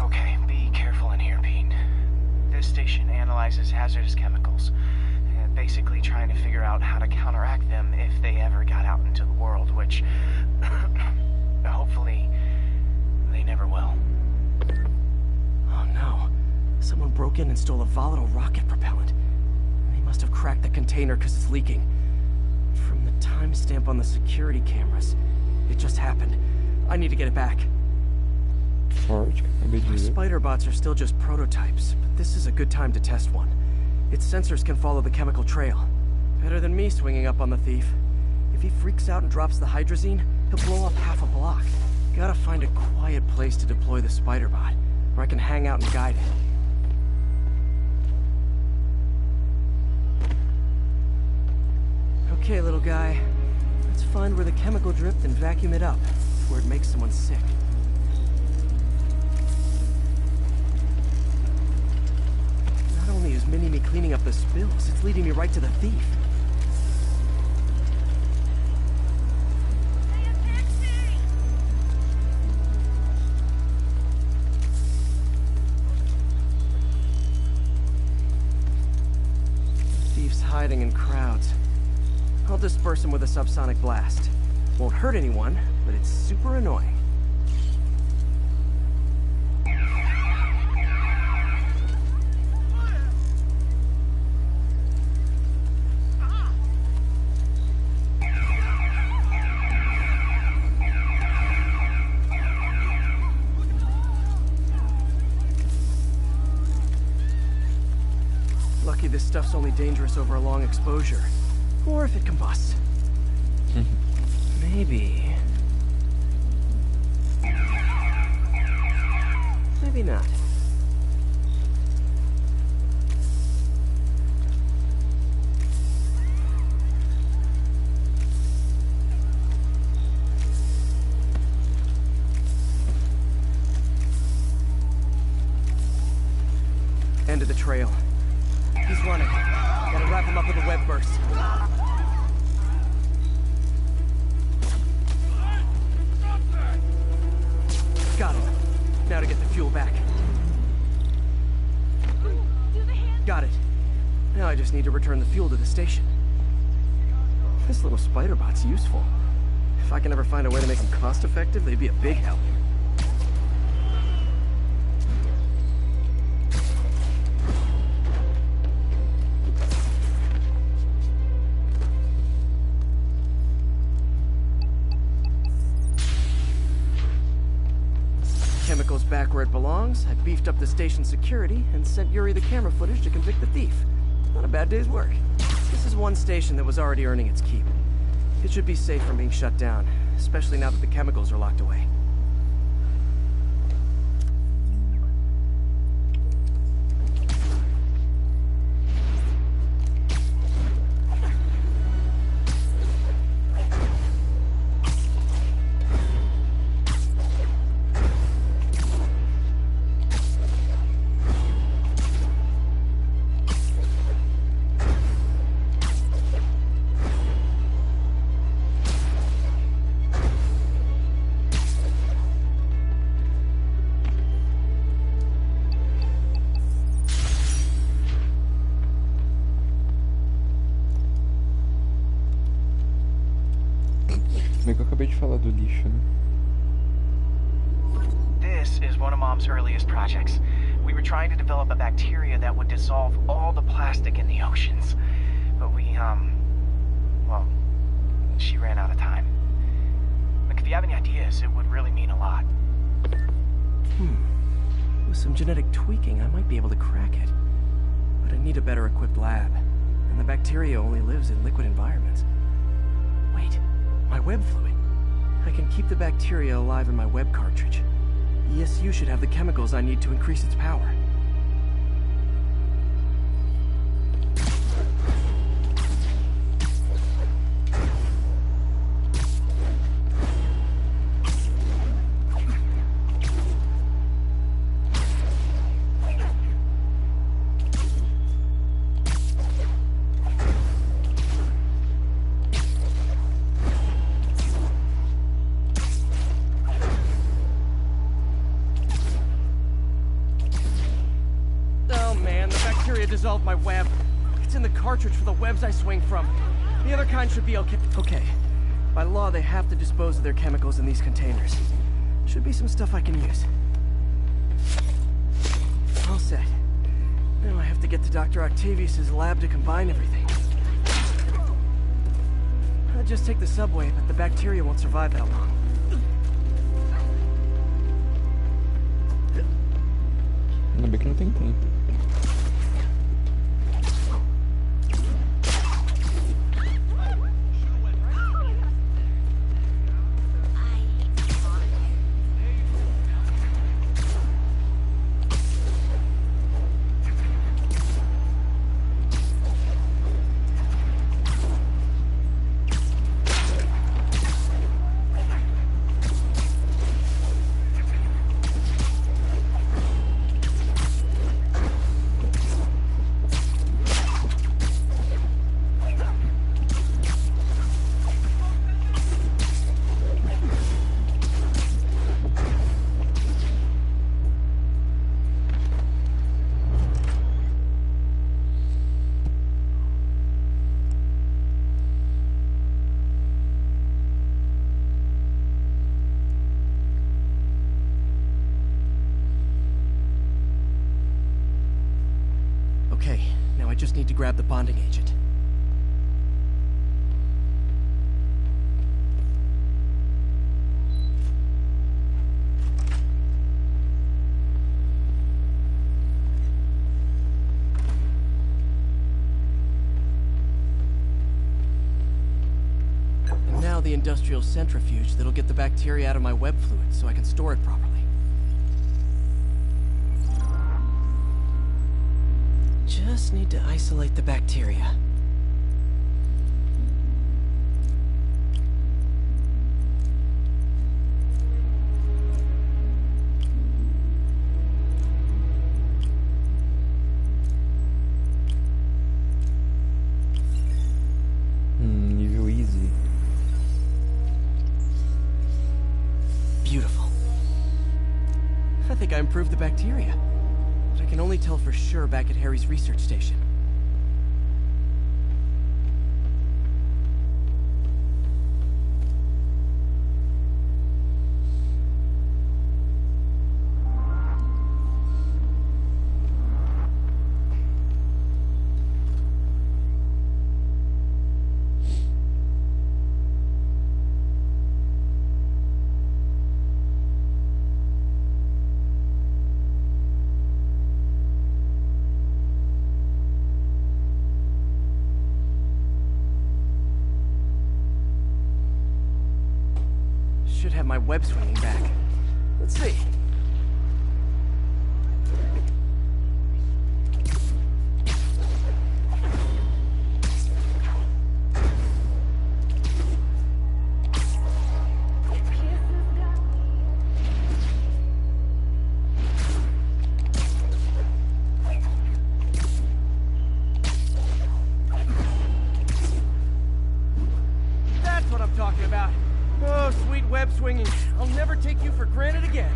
Okay, be careful in here, Pete. This station analyzes hazardous chemicals, basically trying to figure out how to counteract them if they ever got out into the world, which hopefully they never will. Oh no. Someone broke in and stole a volatile rocket propellant. They must have cracked the container because it's leaking. From the timestamp on the security cameras, it just happened. I need to get it back. Sarge, acabei de Our ver. spider bots are still just prototypes, but this is a good time to test one. Its sensors can follow the chemical trail. Better than me swinging up on the thief. If he freaks out and drops the hydrazine, he'll blow up half a block. Gotta find a quiet place to deploy the spider bot, where I can hang out and guide it. Okay, little guy. Let's find where the chemical dripped and vacuum it up, before it makes someone sick. Not only is Mini-Me cleaning up the spills, it's leading me right to the thief. Thief's hiding in crowds. I'll disperse him with a subsonic blast. Won't hurt anyone, but it's super annoying. this stuff's only dangerous over a long exposure. Or if it combusts. Maybe... Maybe not. End of the trail. He's running. Gotta wrap him up with a web burst. Got him. Now to get the fuel back. Got it. Now I just need to return the fuel to the station. This little spider bot's useful. If I can ever find a way to make them cost-effective, they'd be a big help. Chemicals back where it belongs. I beefed up the station security and sent Yuri the camera footage to convict the thief. Not a bad day's work. This is one station that was already earning its keep. It should be safe from being shut down, especially now that the chemicals are locked away. Como é que eu acabei de falar do lixo, né? This is one of Mom's earliest projects. We were trying to develop a bacteria that would dissolve all the plastic in the oceans. But well, she ran out of time. Look, if you have any ideas, it would really mean a lot. With some genetic tweaking, I might be able to crack it. But I need a better equipped lab. And the bacteria only lives in liquid environments. Wait, my web fluid. I can keep the bacteria alive in my web cartridge. ESU should have the chemicals I need to increase its power. Dissolve my web. It's in the cartridge for the webs I swing from. The other kind should be okay. Okay. By law, they have to dispose of their chemicals in these containers. Should be some stuff I can use. All set. Now I have to get to Dr. Octavius's lab to combine everything. I'll just take the subway, but the bacteria won't survive that long. Ainda bem que não tem tempo. Okay, now I just need to grab the bonding agent. the industrial centrifuge that'll get the bacteria out of my web fluid so I can store it properly. Just need to isolate the bacteria. Nível easy. Beautiful. I think I improved the bacteria. But I can only tell for sure back at Harry's research station. Should have my web swinging back. Let's see. That's what I'm talking about. Oh, sweet web swinging. I'll never take you for granted again.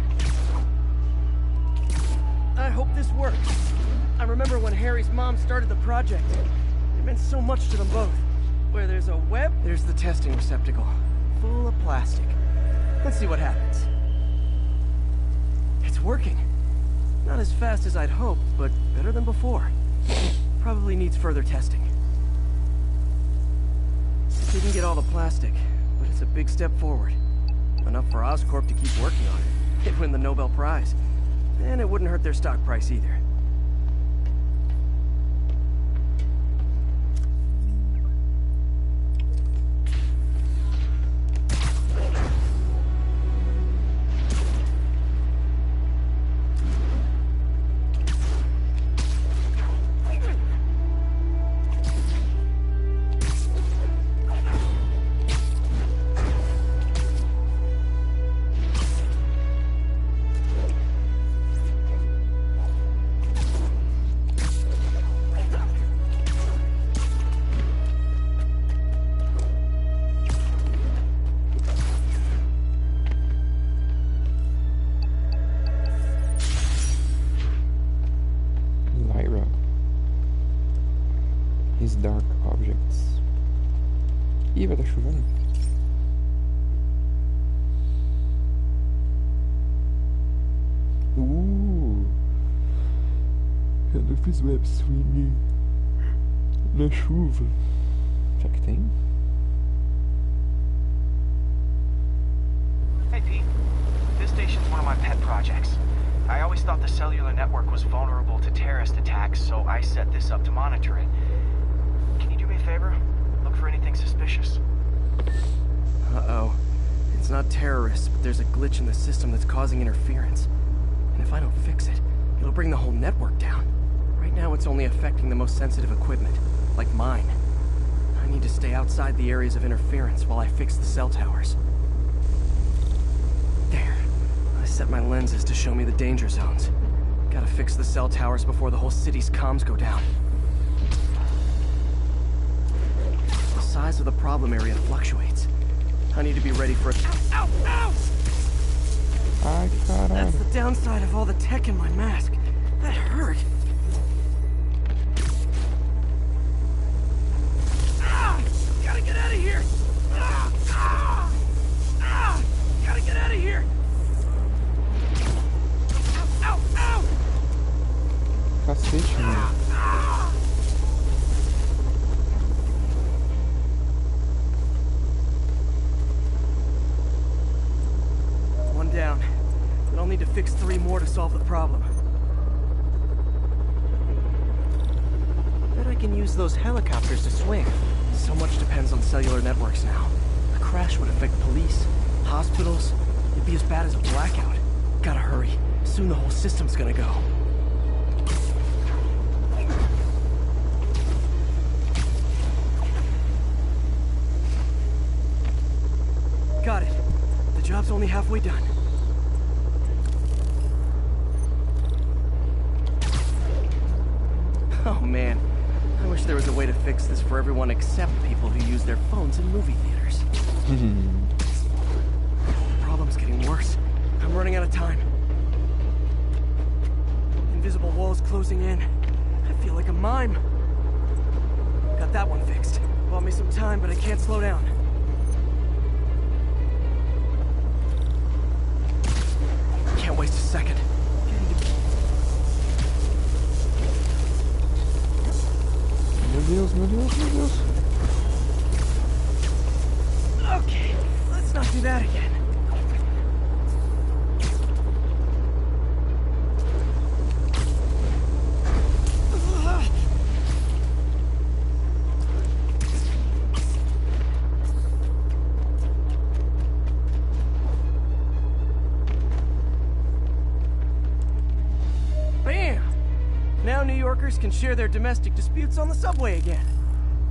I hope this works. I remember when Harry's mom started the project. It meant so much to them both. Where there's a web, there's the testing receptacle. Full of plastic. Let's see what happens. It's working. Not as fast as I'd hoped, but better than before. Probably needs further testing. Didn't get all the plastic, but it's a big step forward. Enough for Oscorp to keep working on it. It'd win the Nobel Prize. And it wouldn't hurt their stock price either. Dark objects. Ih, vai estar chovendo. Eu não fiz web swing na chuva. Será que tem? Hey, Pete. This station's one of my pet projects. I always thought the cellular network was vulnerable to terrorist attacks, so I set this up to monitor it. Can you do me a favor? Look for anything suspicious. Uh-oh. It's not terrorists, but there's a glitch in the system that's causing interference. And if I don't fix it, it'll bring the whole network down. Right now it's only affecting the most sensitive equipment, like mine. I need to stay outside the areas of interference while I fix the cell towers. There. I set my lenses to show me the danger zones. Gotta fix the cell towers before the whole city's comms go down. The size of the problem area fluctuates. I need to be ready for it. Ow! Ow! Ow! Ai, caralho. That's the downside of all the tech in my mask. That hurt. Ah! Gotta get out of here! Ah! Ah! Ah! Gotta get out of here! Ow! Ow! Ow! Cacete, mano. One down. But I'll need to fix 3 more to solve the problem. Bet I can use those helicopters to swing. So much depends on cellular networks now. A crash would affect police, hospitals. It'd be as bad as a blackout. Gotta hurry. Soon the whole system's gonna go. Got it. The job's only halfway done. Oh man, I wish there was a way to fix this for everyone except people who use their phones in movie theaters. The problem's getting worse. I'm running out of time. Invisible walls closing in. I feel like a mime. Got that one fixed. Bought me some time, but I can't slow down. Can't waste a second. Meu Deus, meu Deus, meu Deus. Okay, let's not do that again. Can share their domestic disputes on the subway again.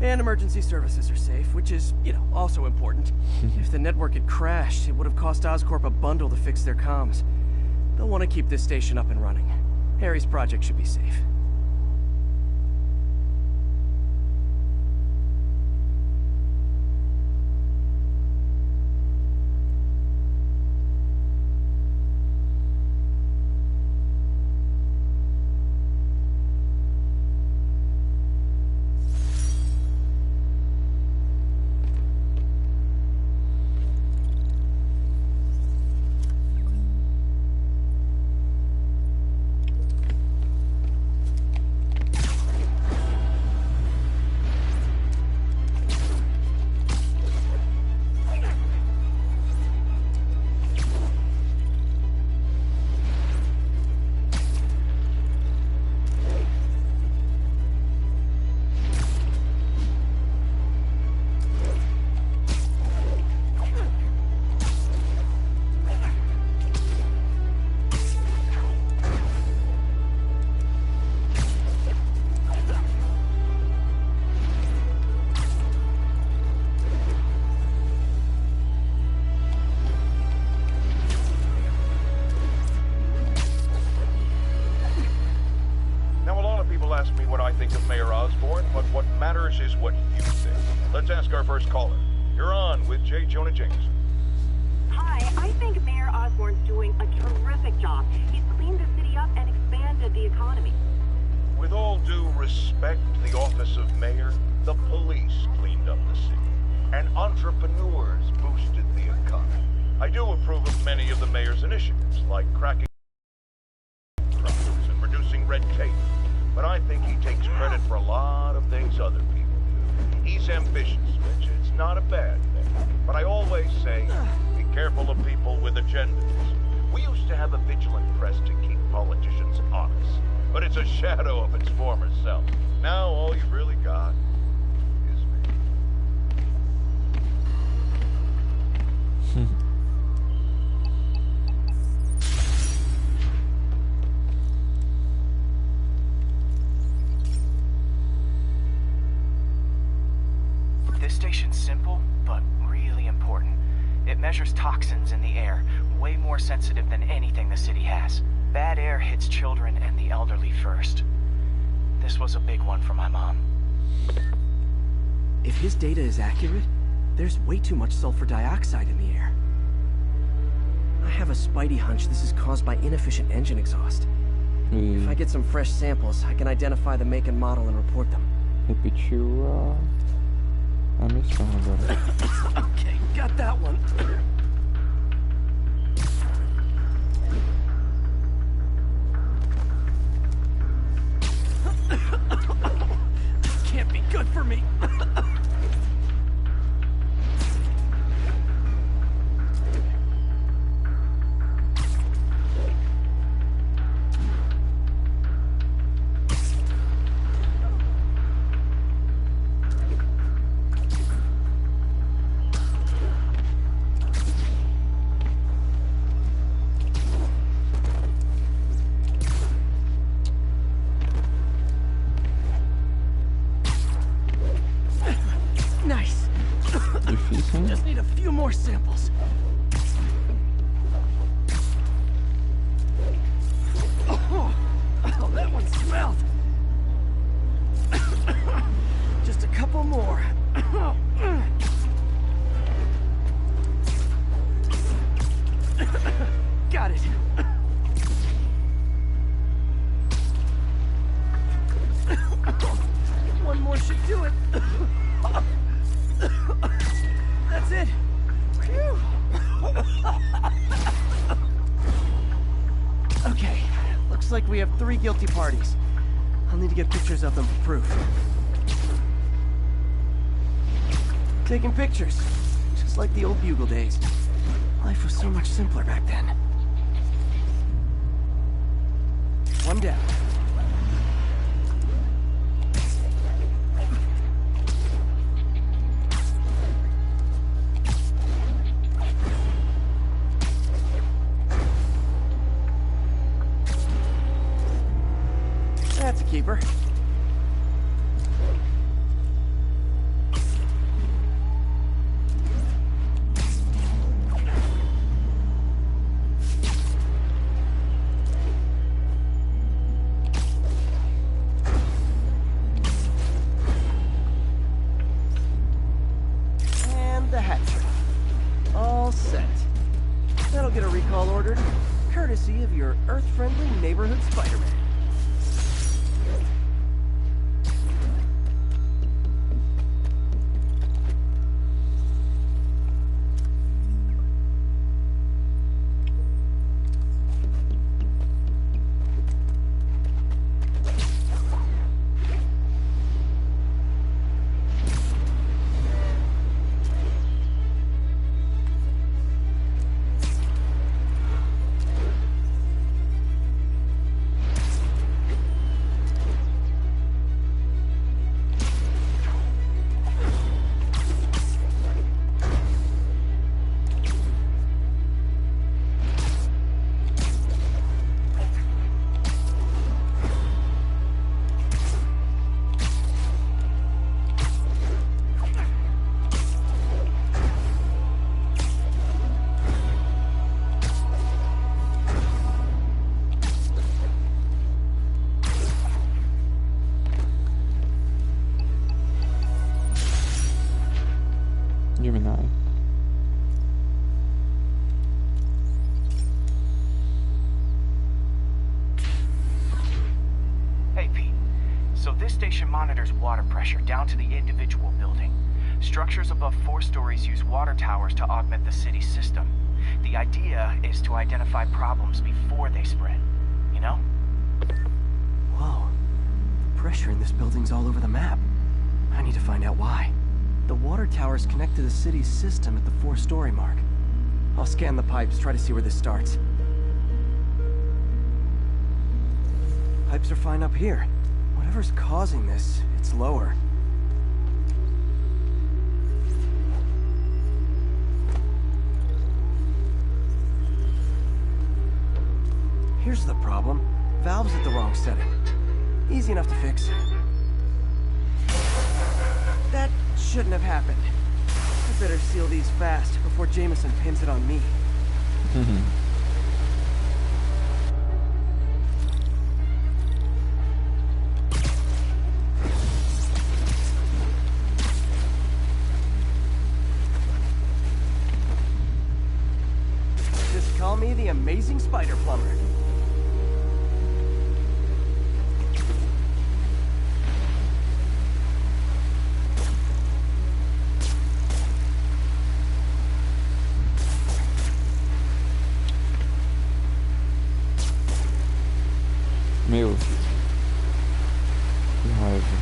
And emergency services are safe, which is, also important. If the network had crashed, it would have cost Oscorp a bundle to fix their comms. They'll want to keep this station up and running. Harry's project should be safe. Is what you think. Let's ask our first caller. You're on with J. Jonah Jameson. Hi, I think Mayor Osborn's doing a terrific job. He's cleaned the city up and expanded the economy. With all due respect to the office of mayor, the police cleaned up the city, and entrepreneurs boosted the economy. I do approve of many of the mayor's initiatives, like cracking crimes and reducing red tape, but I think he takes credit for a lot of things other people do. He's ambitious, which is not a bad thing, but I always say, be careful of people with agendas. We used to have a vigilant press to keep politicians honest, but it's a shadow of its former self. Now all you've really got is me. This station's simple, but really important. It measures toxins in the air, way more sensitive than anything the city has. Bad air hits children and the elderly first. This was a big one for my mom. If his data is accurate, there's way too much sulfur dioxide in the air. I have a spidey hunch this is caused by inefficient engine exhaust. If I get some fresh samples, I can identify the make and model and report them. Repetiu a missão agora. Okay, got that one. Can't be good for me. more samples. Oh, that one smelled. Just a couple more. Got it. One more should do it. That's it. Phew. Okay, looks like we have 3 guilty parties. I'll need to get pictures of them for proof. Taking pictures, just like the old Bugle days. Life was so much simpler back then. One down. That's a keeper. And the hat trick. All set. That'll get a recall ordered, courtesy of your Earth-friendly neighborhood Spider-Man. Gemini. Hey, Pete. So this station monitors water pressure down to the individual building. Structures above 4 stories use water towers to augment the city's system. The idea is to identify problems before they spread, you know? Whoa. The pressure in this building's all over the map. I need to find out why. The water towers connect to the city's system at the 4-story mark. I'll scan the pipes, try to see where this starts. Pipes are fine up here. Whatever's causing this, it's lower. Here's the problem. Valve's at the wrong setting. Easy enough to fix. That shouldn't have happened. I better seal these fast before Jameson pins it on me. Just call me the amazing spider plumber. Meu, que raiva.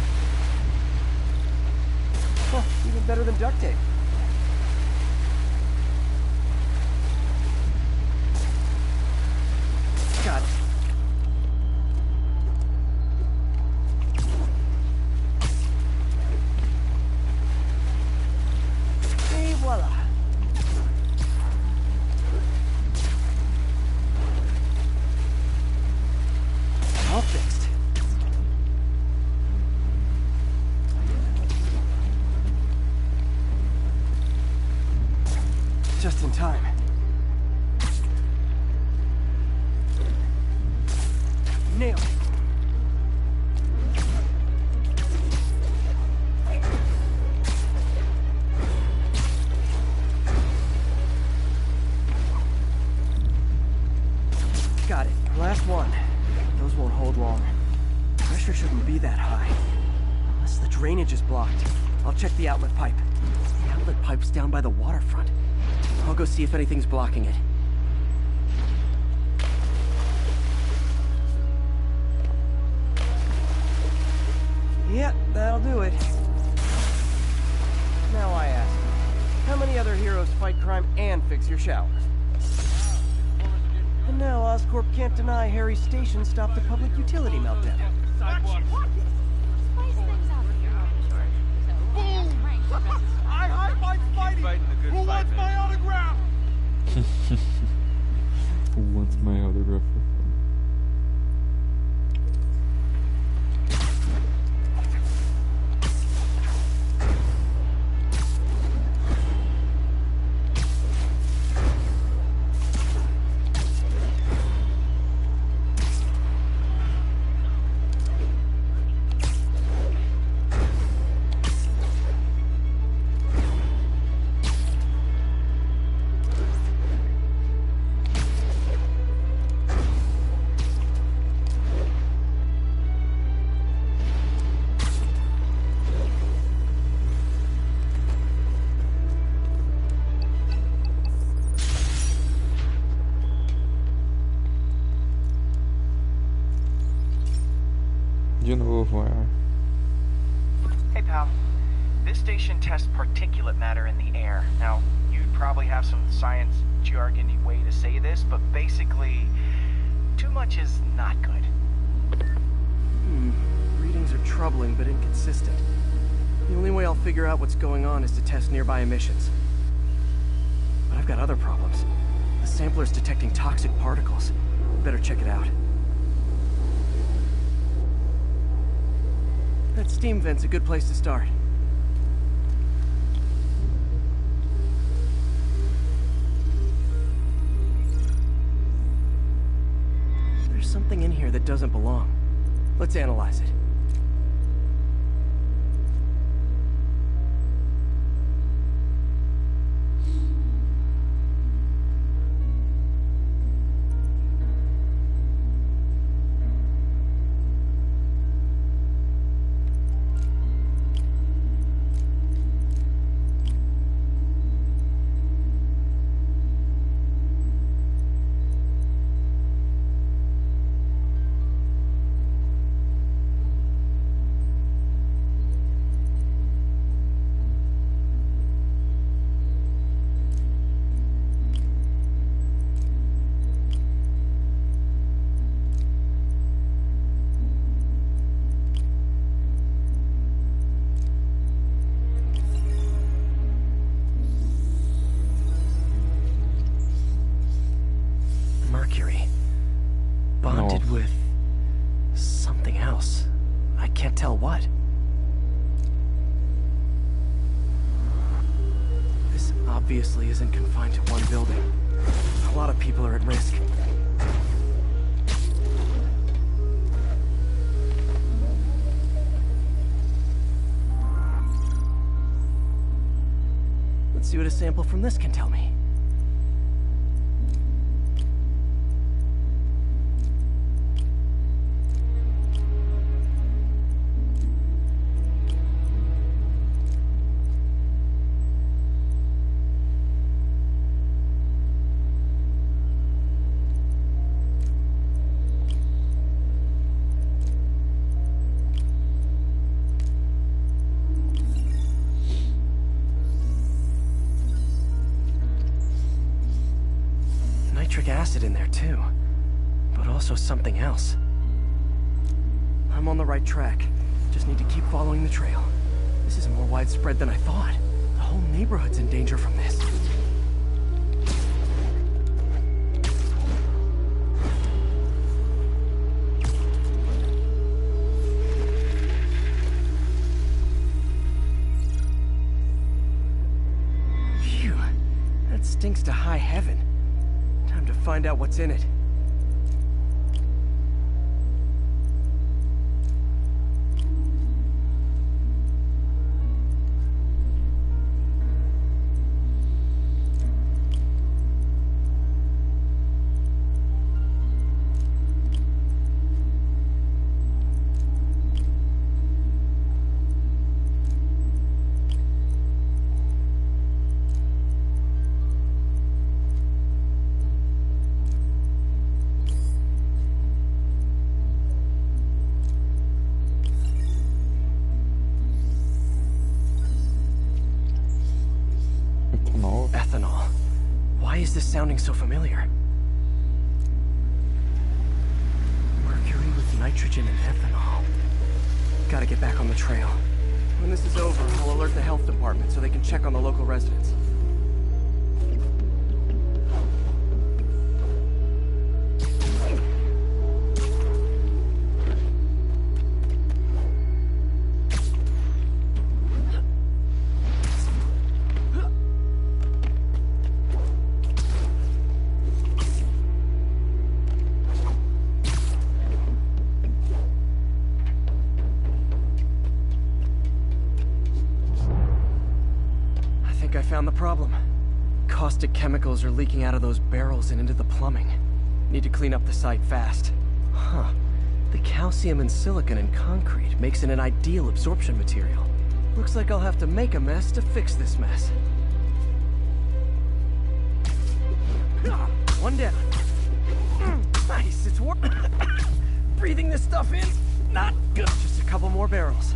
Oh, even better than duct tape. Got it. Et voila. All fixed. pressure shouldn't be that high. Unless the drainage is blocked. I'll check the outlet pipe. The outlet pipe's down by the waterfront. I'll go see if anything's blocking it. Yep, that'll do it. Now I ask, how many other heroes fight crime and fix your showers? And now Oscorp can't deny Harry's station stopped a public utility meltdown. I high-five Spidey! Who wants my autograph? Who wants my autograph? De novo, Hey, pal. This station tests particulate matter in the air. Now, you'd probably have some science jargony way to say this, but basically, too much is not good. Readings are troubling but inconsistent. The only way I'll figure out what's going on is to test nearby emissions. But I've got other problems. The sampler's detecting toxic particles. Better check it out. That steam vent's a good place to start. There's something in here that doesn't belong. Let's analyze it. Mercury. Bonded with something else. I can't tell what. This obviously isn't confined to one building. A lot of people are at risk. Let's see what a sample from this can tell me. Nitric acid in there too, but also something else. I'm on the right track. Just need to keep following the trail. This is more widespread than I thought. The whole neighborhood's in danger from this. Phew, that stinks to high heaven. Time to find out what's in it. is this sounding so familiar? Mercury with nitrogen and ethanol. Gotta get back on the trail. When this is over, I'll alert the health department so they can check on the local residents. I found the problem. Caustic chemicals are leaking out of those barrels and into the plumbing. Need to clean up the site fast. Huh. The calcium and silicon in concrete makes it an ideal absorption material. Looks like I'll have to make a mess to fix this mess. One down. Nice, it's working. Breathing this stuff in, not good. Just a couple more barrels.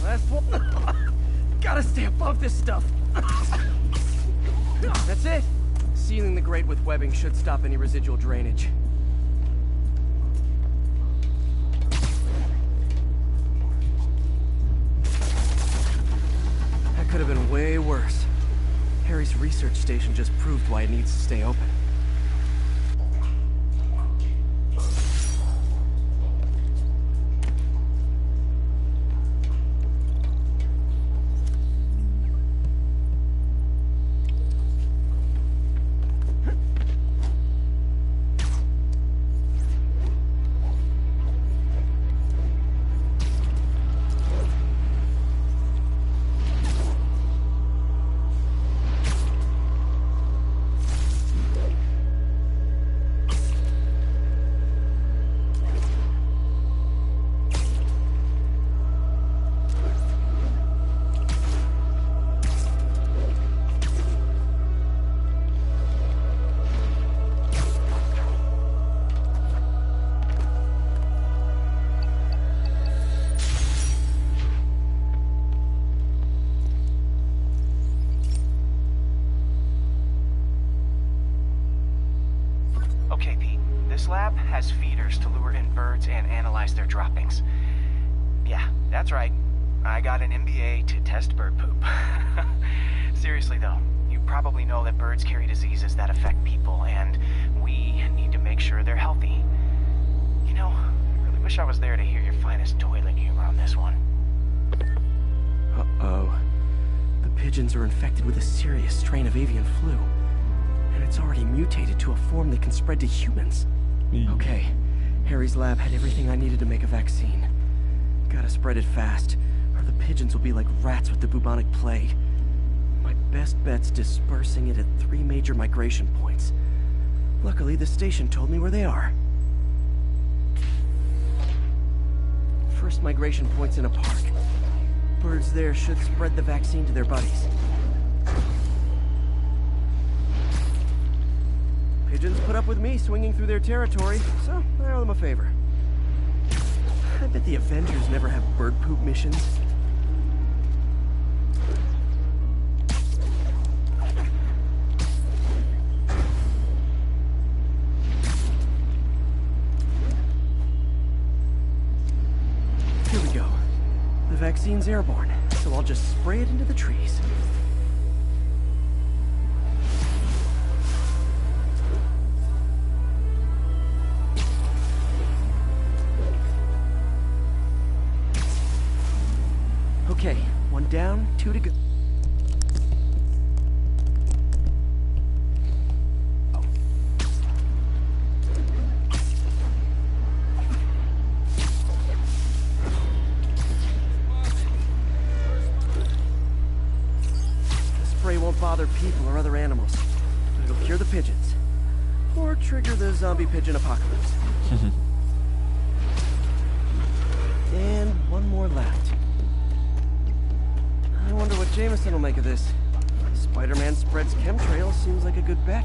Last one. Gotta stay above this stuff. That's it. Sealing the grate with webbing should stop any residual drainage. That could have been way worse. Harry's research station just proved why it needs to stay open. Okay, Pete. This lab has feeders to lure in birds and analyze their droppings. Yeah, that's right. I got an MBA to test bird poop. Seriously though, you probably know that birds carry diseases that affect people, and we need to make sure they're healthy. You know, I really wish I was there to hear your finest toilet humor on this one. Uh-oh. The pigeons are infected with a serious strain of avian flu. And it's already mutated to a form that can spread to humans. Okay, Harry's lab had everything I needed to make a vaccine. Gotta spread it fast, or the pigeons will be like rats with the bubonic plague. My best bet's dispersing it at 3 major migration points. Luckily, the station told me where they are. First migration point's in a park. Birds there should spread the vaccine to their buddies. Pigeons put up with me swinging through their territory, so I owe them a favor. I bet the Avengers never have bird poop missions. Here we go. The vaccine's airborne, so I'll just spray it into the trees. Okay, 1 down, 2 to go. The spray won't bother people or other animals, but it'll cure the pigeons. Or trigger the zombie pigeon apocalypse. And 1 more left. I wonder what Jameson will make of this. Spider-Man spreads chemtrails seems like a good bet.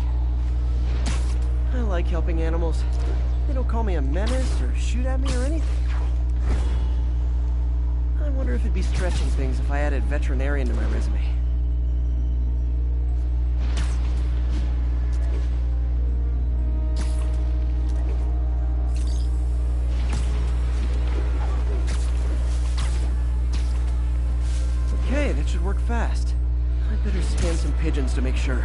I like helping animals. They don't call me a menace or shoot at me or anything. I wonder if it'd be stretching things if I added veterinarian to my resume. Better scan some pigeons to make sure.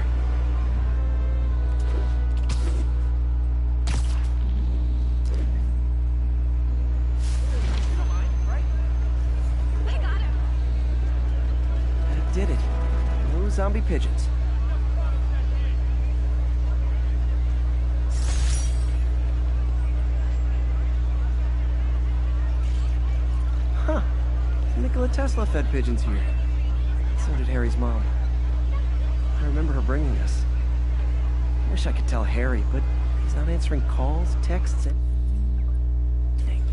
That did it. No zombie pigeons. Huh. Nikola Tesla fed pigeons here. So did Harry's mom. I remember her bringing this. I wish I could tell Harry, but he's not answering calls, texts, and... Dang.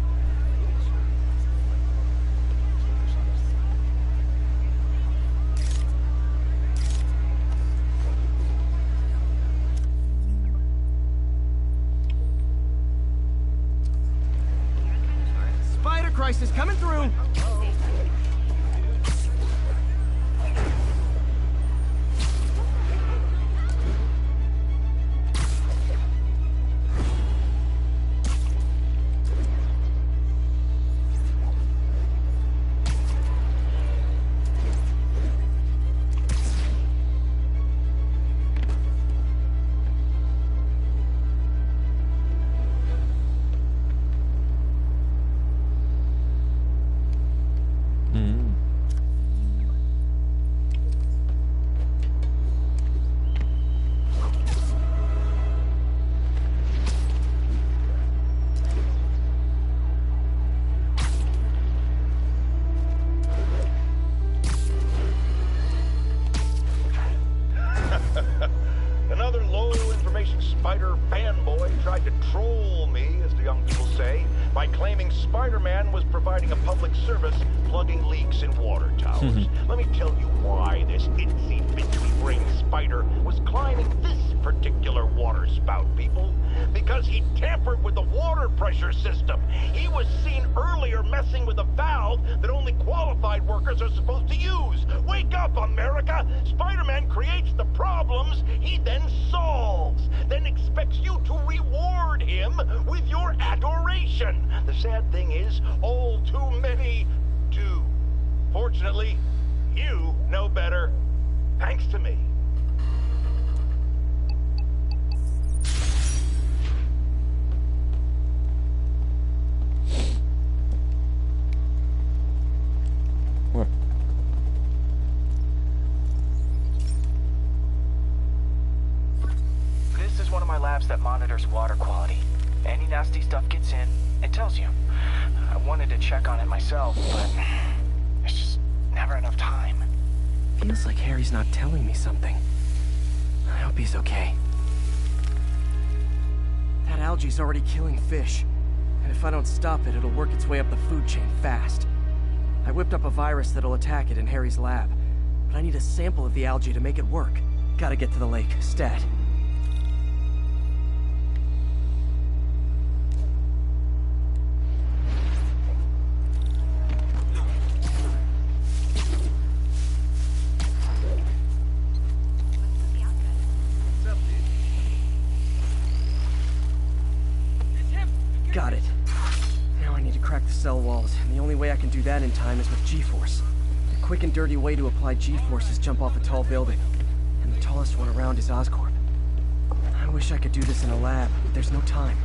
Spider crisis coming through! Another low-information Spider fanboy tried to troll me, as the young people say, by claiming Spider-Man was providing a public service plugging leaks in water towers. Let me tell you why this itsy-bitsy brain spider was climbing this particular water spout, people. Because he tampered with the water pressure system. He was seen earlier messing with a valve that only qualified workers are supposed to use. Wake up, America! Spider-Man creates the problems he then solves, then expects you to reward him with your adoration. The sad thing is, all too many do. Fortunately, you know better, thanks to me. What? This is one of my labs that monitors water quality. Any nasty stuff gets in, it tells you. I wanted to check on it myself, but there's just never enough time. Feels like Harry's not telling me something. I hope he's okay. That algae's already killing fish. And if I don't stop it, it'll work its way up the food chain fast. I whipped up a virus that'll attack it in Harry's lab. But I need a sample of the algae to make it work. Gotta get to the lake, stat. Got it. Now I need to crack the cell walls, and the only way I can do that in time is with G-force. The quick and dirty way to apply G-force is jump off a tall building, and the tallest one around is Oscorp. I wish I could do this in a lab, but there's no time.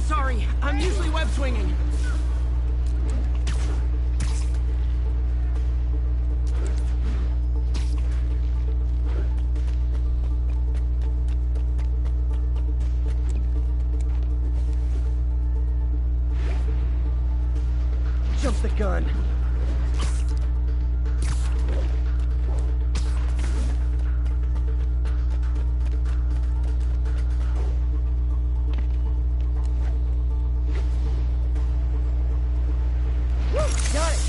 Sorry, I'm usually web swinging. Jump the gun. Got it!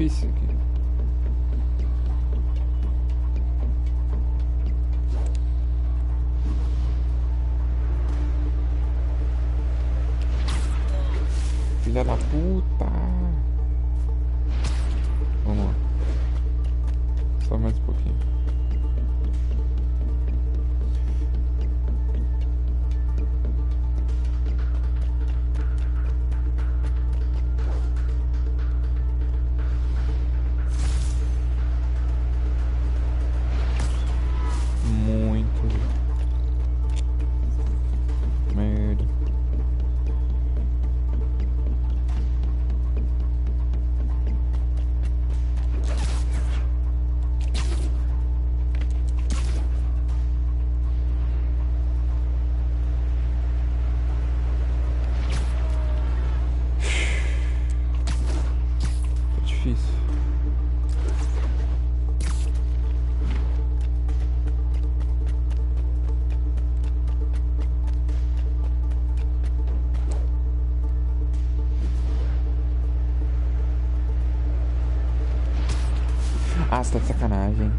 difícil aqui. Filha da puta! Vamos lá. Só mais um pouquinho. Muito merda. É difícil. Ah, você tá de sacanagem.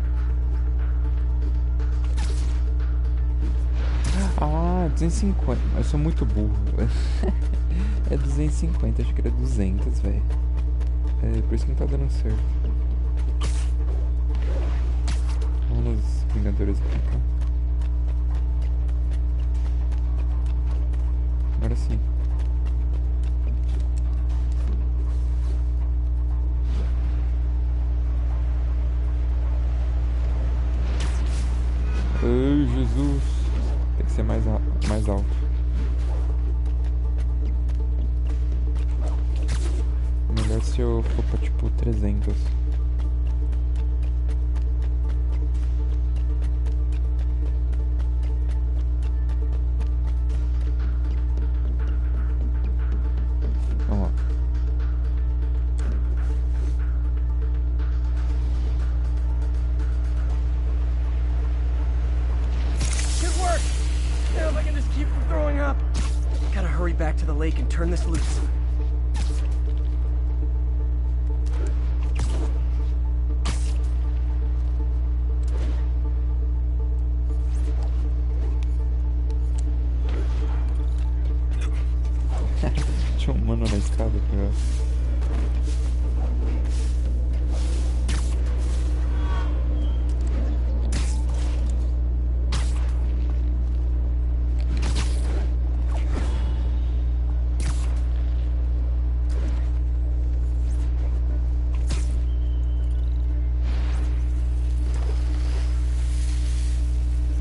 Ah, 250. Eu sou muito burro. É 250, acho que era 200, velho. É por isso que não tá dando certo. Vamos nos Vingadores aqui, tá? Agora sim. Ai, Jesus. Tem que ser mais alto. Melhor se eu for pra tipo 300. Vamos lá. Gotta hurry back to the lake and turn this loose. Tinha um mano na escada, cara.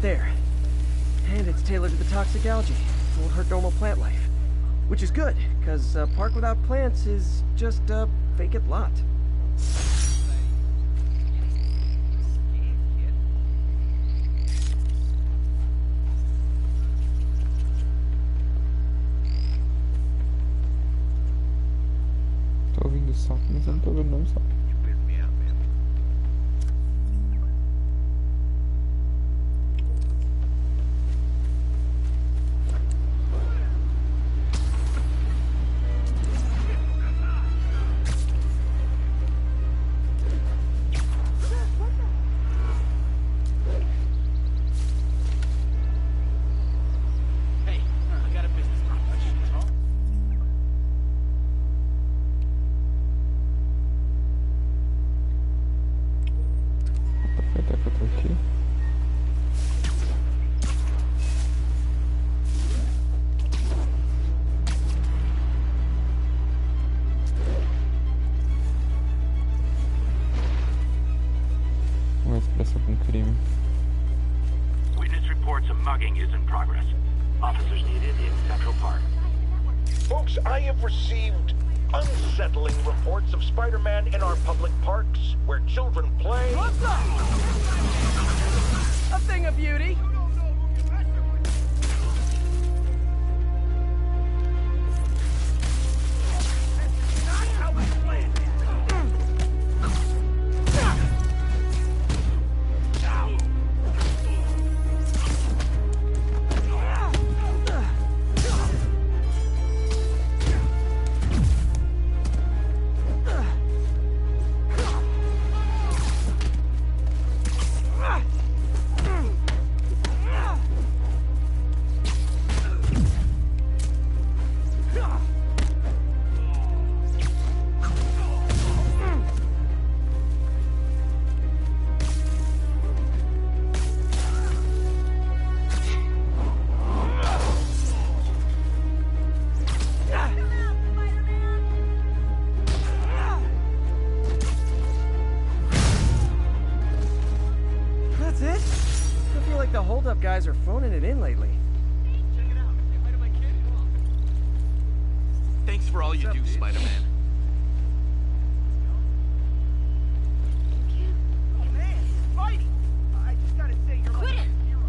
There. And it's tailored to the toxic algae. Won't hurt normal plant life. Which is good, because a park without plants is just a vacant lot. Tô ouvindo o sapo, mas eu não tô ouvindo não o sapo. Witness reports a mugging is in progress. Officers needed in Central Park. Folks, I have received unsettling reports of Spider-Man in our public parks, where children play. What's up? A thing of beauty. That's it? I feel like the hold-up guys are phoning it in lately. Check it out. Say hi to my kid. Thanks for all you do, Spider-Man. Oh man, Spidey! I just gotta say you're like a hero.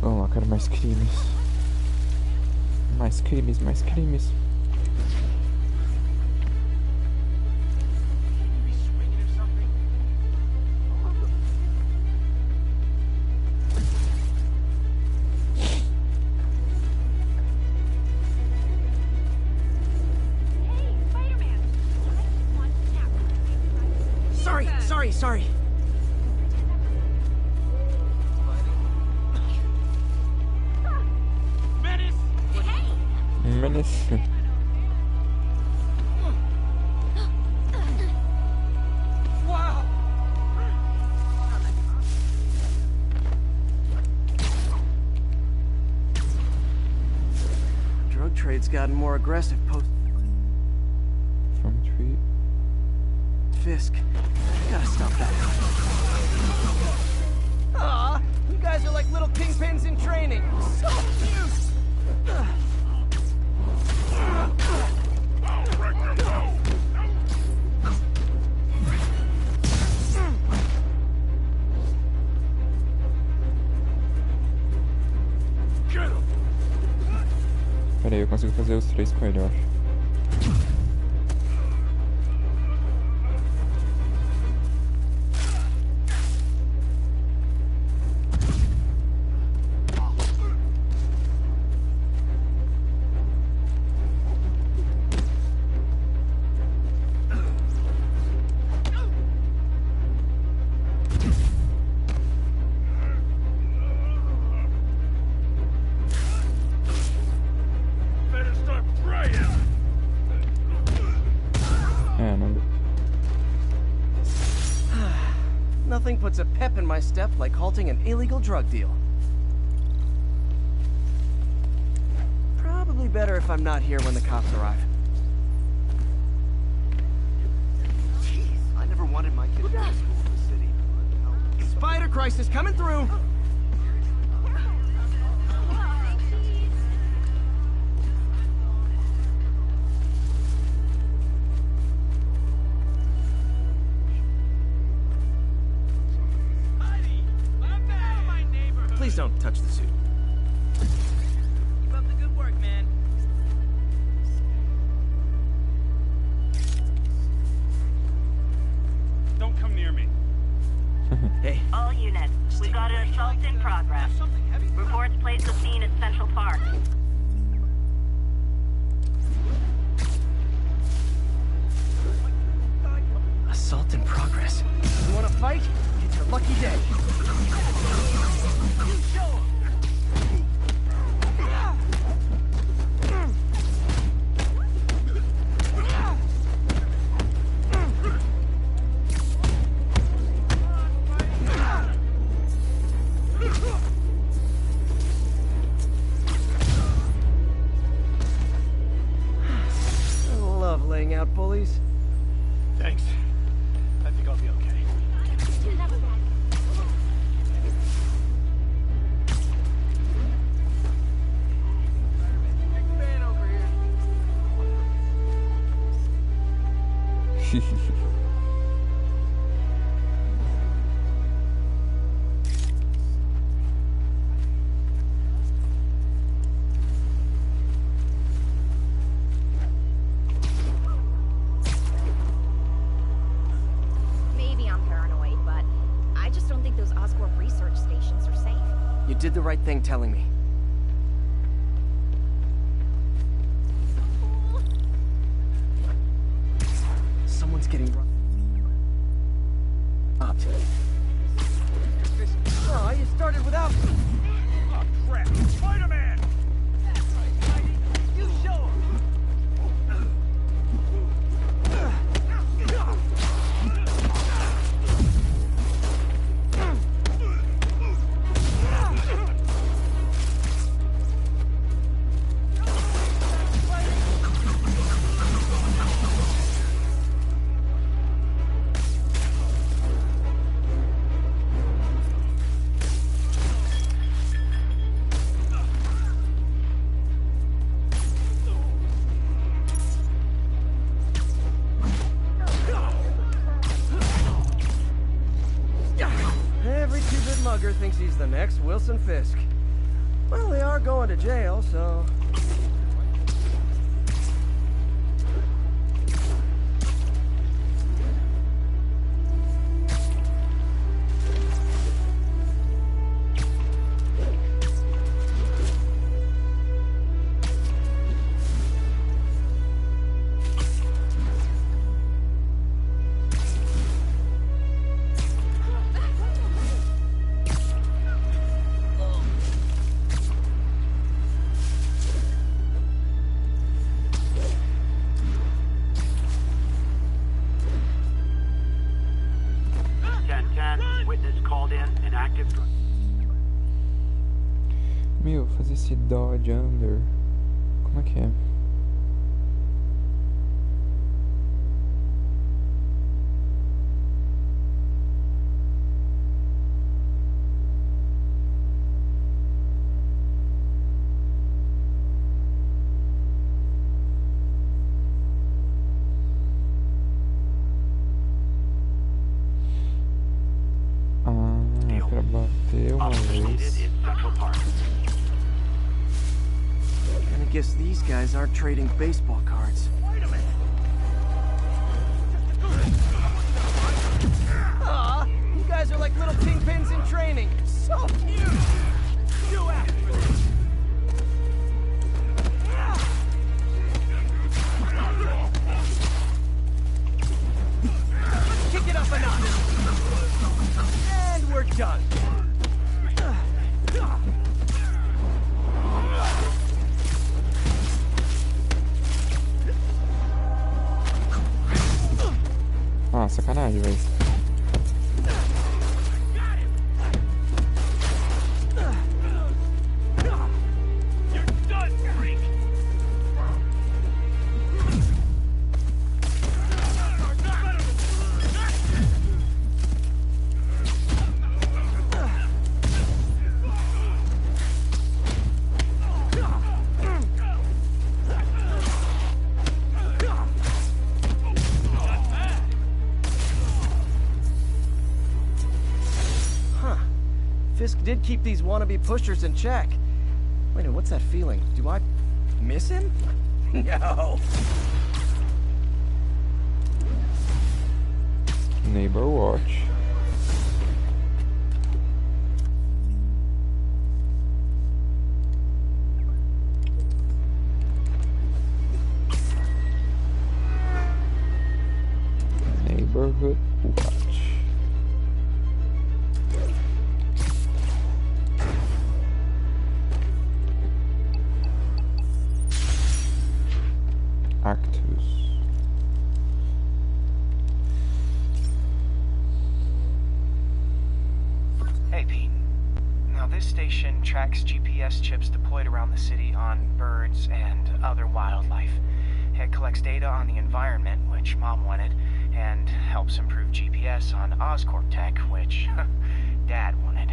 Vamos lá, quero mais crimes. Mais crimes, mais crimes. Be swinging or something. Hey, Spider-Man! I just want to snap. Sorry. Menace! Menace. Wow! Drug trade's gotten more aggressive post From tree. Fisk. Gotta stop that. Aw, you guys are like little kingpins in training. So cute. Pera aí, eu consigo fazer os 3 com ele, eu acho. Better start praying! Não deu. Nothing puts a pep in my step like halting an illegal drug deal. Probably better if I'm not here when the cops arrive. Jeez, I never wanted my kid to go to school in the city. But no. Spider crisis coming through. Please don't touch the suit. Keep up the good work, man. Don't come near me. Hey, All units, we've got an assault in progress. Something heavy? Reports place the scene at Central Park. assault in progress. You wanna fight? It's your lucky day. Laying out bullies. Thanks. I think I'll be okay. Big fan over here. You did the right thing telling me. Someone's getting robbed. Oh, you started without me. Oh, crap. Spider-Man! That's right, Spidey. You show him! mugger thinks he's the next Wilson Fisk. Well, they are going to jail, so... Meu, fazer esse dodge under. Como é que é? Pra bater uma vez. And I guess these guys aren't trading baseball cards. Wait a minute. Aw, you guys are like little kingpins in training. So cute. You act for this. Kick it up a notch. And we're done. Ah, sacanagem, velho. Fisk did keep these wannabe pushers in check. Wait a minute, what's that feeling? Do I miss him? No. Neighbor watch. Neighborhood watch. Actus. Hey, Pete. Now, this station tracks GPS chips deployed around the city on birds and other wildlife. It collects data on the environment, which Mom wanted, and helps improve GPS on Oscorp tech, which Dad wanted.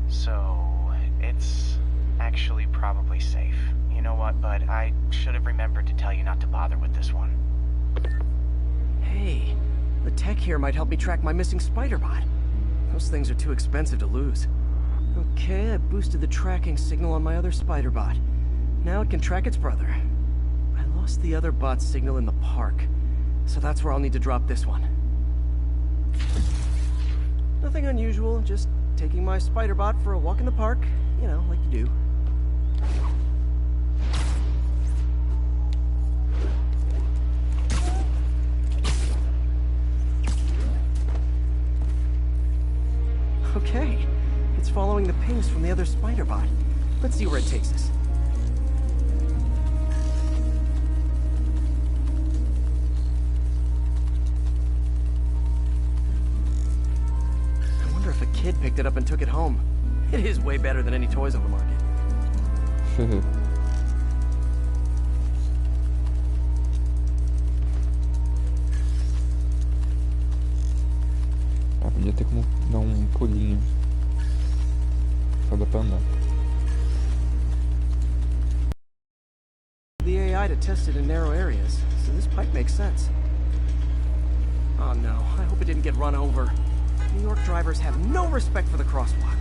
So, it's actually probably safe. You know what, bud? I should have remembered to tell you not to bother with this one. Hey, the tech here might help me track my missing spider bot. Those things are too expensive to lose. Okay, I boosted the tracking signal on my other spider bot. Now it can track its brother. I lost the other bot's signal in the park, so that's where I'll need to drop this one. Nothing unusual, just taking my spider bot for a walk in the park, you know, like you do. Okay, it's following the pings from the other spider bot. Let's see where it takes us. I wonder if a kid picked it up and took it home. It is way better than any toys on the market. Ah, podia ter como dar pulinho. Só dá pra andar. The AI to test it in narrow areas, so this pipe makes sense. Oh no, I hope it didn't get run over. New York drivers have no respect for the crosswalk.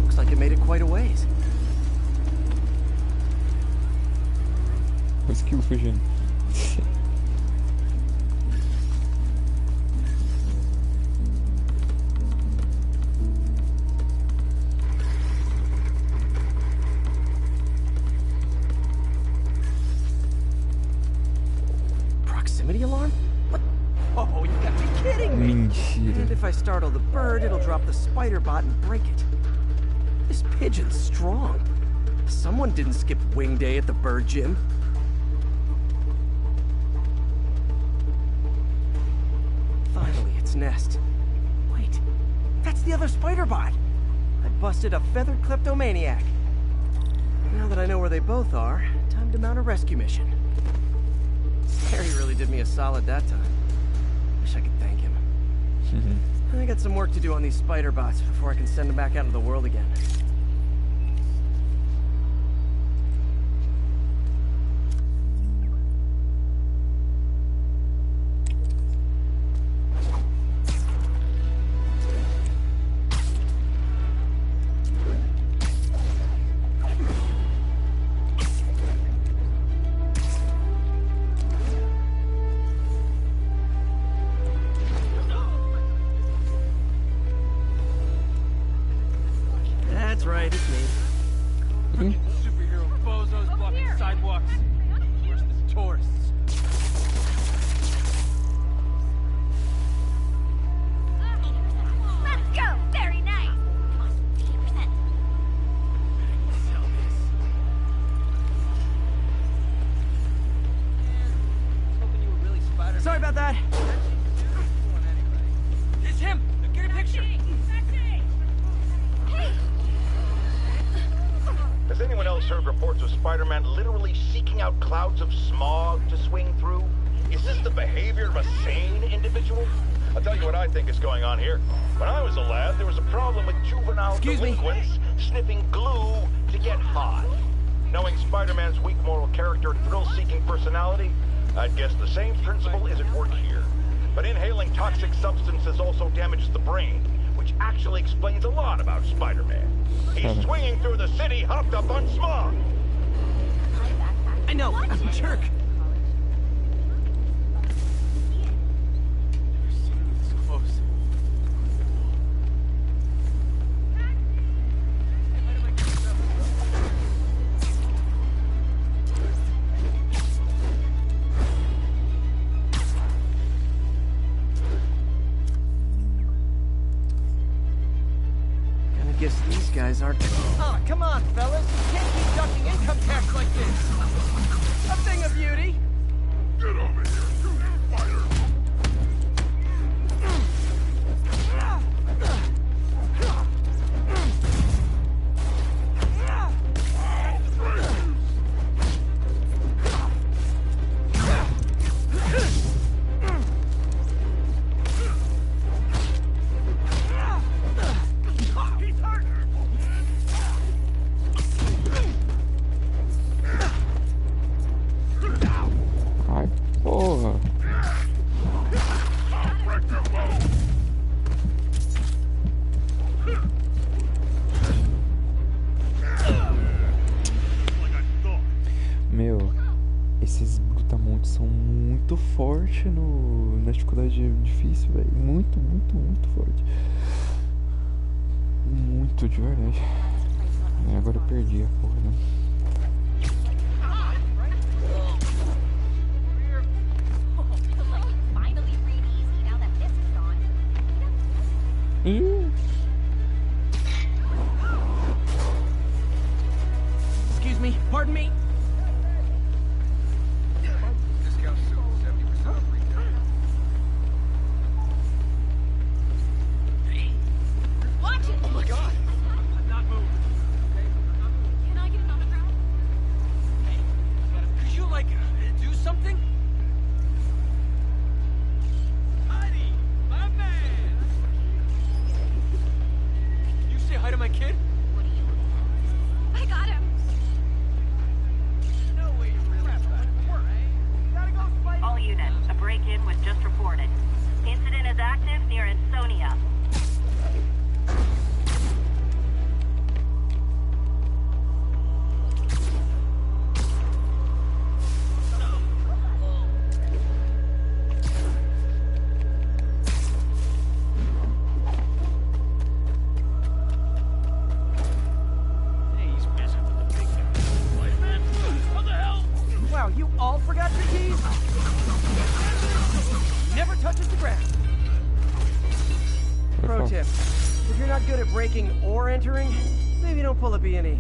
Looks like it made it quite a ways. O esquilo fugindo. Proximity alarm? What? Oh, you gotta be kidding me! Mentira. And if I startle the bird, it'll drop the spider bot and break it. This pigeon's strong. Someone didn't skip wing day at the bird gym. Finally, its nest. Wait, that's the other spider bot. I busted a feathered kleptomaniac. Now that I know where they both are, time to mount a rescue mission. Harry really did me a solid that time. Wish I could thank him. I got some work to do on these spider bots before I can send them back out into the world again. That's right, it's me. Superhero bozos blocking sidewalks. Worse than tourists. Let's go! Very nice! Come on, 80%. Sorry about that. It's him! Get a picture! Has anyone else heard reports of Spider-Man literally seeking out clouds of smog to swing through? Is this the behavior of a sane individual? I'll tell you what I think is going on here. When I was a lad, there was a problem with juvenile delinquents sniffing glue to get high. Knowing Spider-Man's weak moral character and thrill-seeking personality, I'd guess the same principle is at work here. But inhaling toxic substances also damages the brain, which actually explains a lot about Spider-Man. He's swinging through the city hopped up on smog. I know, I'm a jerk. Guess these guys aren't... Oh, come on, fellas. You can't keep ducking income tax like this. A thing of beauty. Get over here, you spider! Meu, esses brutamontes são muito fortes na dificuldade difícil, velho. Muito, muito, muito forte. Muito de verdade. Agora eu perdi a porra, né? Excuse me, pardon me. active near Ansonia. Wow, you all forgot your keys? Never touches the ground. Pro tip, if you're not good at breaking or entering, maybe don't pull a B&E.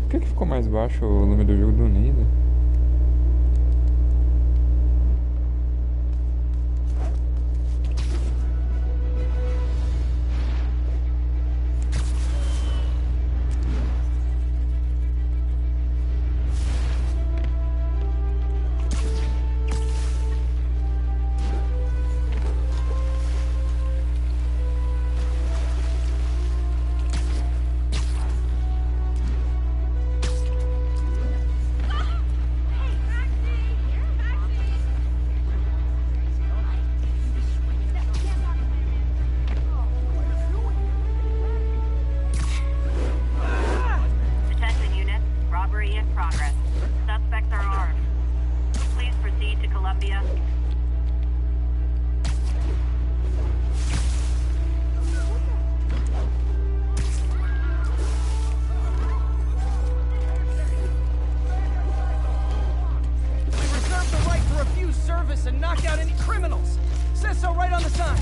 Por que ficou mais baixo o nome do jogo do Nida? Attention units, robbery in progress. Suspects are armed. Please proceed to Columbia. We reserve the right to refuse service and knock out any criminals. Says so right on the sign.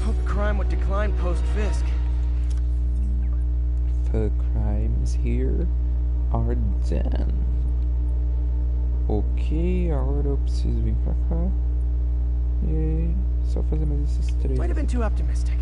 Hope crime would decline post-Fisk. The crimes here are done. Ok, agora eu preciso vir pra cá. E só fazer mais esses três. Might have been too optimistic.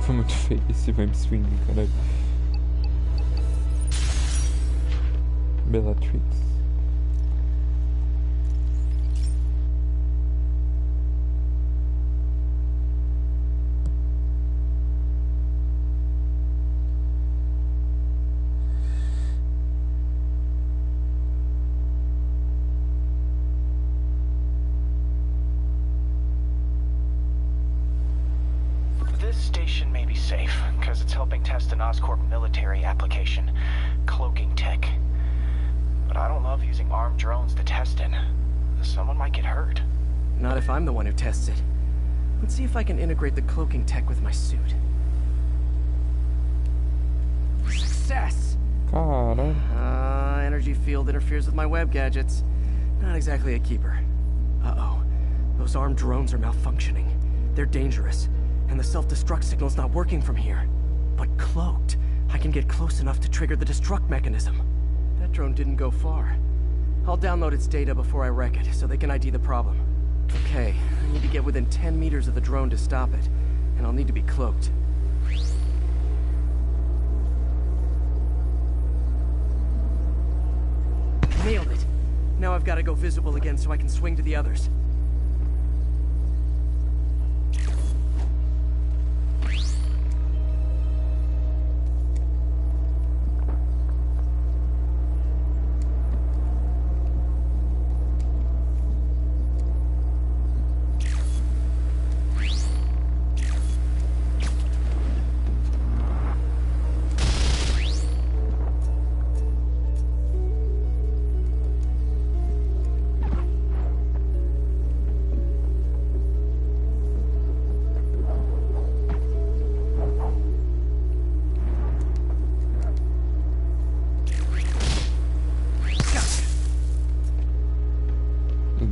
Foi muito feio esse Vamp Swing, caralho. Bellatrix. This station may be safe, because it's helping test an Oscorp military application, cloaking tech. But I don't love using armed drones to test in. Someone might get hurt. Not if I'm the one who tests it. Let's see if I can integrate the cloaking tech with my suit. Success! Cara. Energy field interferes with my web gadgets. Not exactly a keeper. Uh-oh. Those armed drones are malfunctioning. They're dangerous, and the self-destruct signal's not working from here. But cloaked, I can can get close enough to trigger the destruct mechanism. That drone didn't go far. I'll download its data before I wreck it, so they can ID the problem. Okay, I need to get within 10 meters of the drone to stop it, and I'll need to be cloaked. Nailed it. Now I've got to go visible again so I can swing to the others.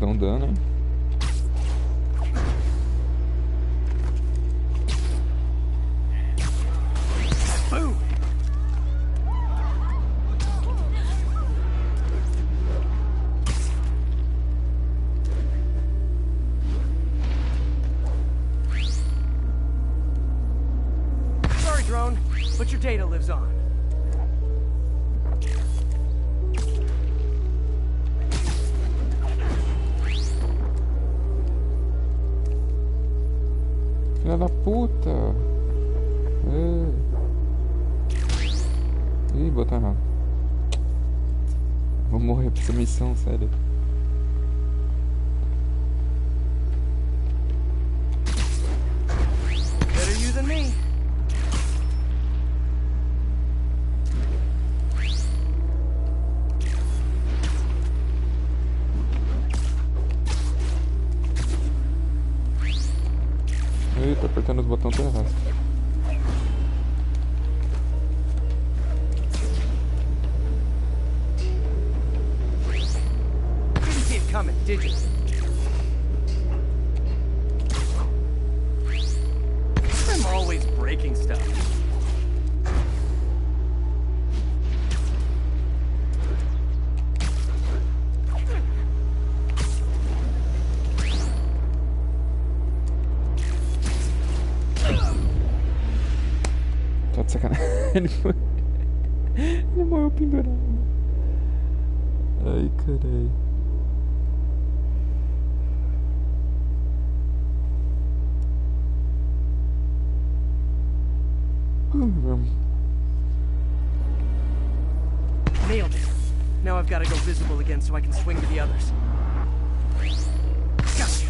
Dão dano, hein? Boom! Sorry, drone, but your data lives on. Filha da puta! Ih, botar errado. Vou morrer pra essa missão, sério. Better you than me. Ih, tô apertando os botões tudo errado. Didn't see it coming, did you? I'm always breaking stuff. Tá de sacanagem. Ele morreu pendurado. Ai, carai. Nailed it. Now I've got to go visible again so I can swing to the others. Gotcha.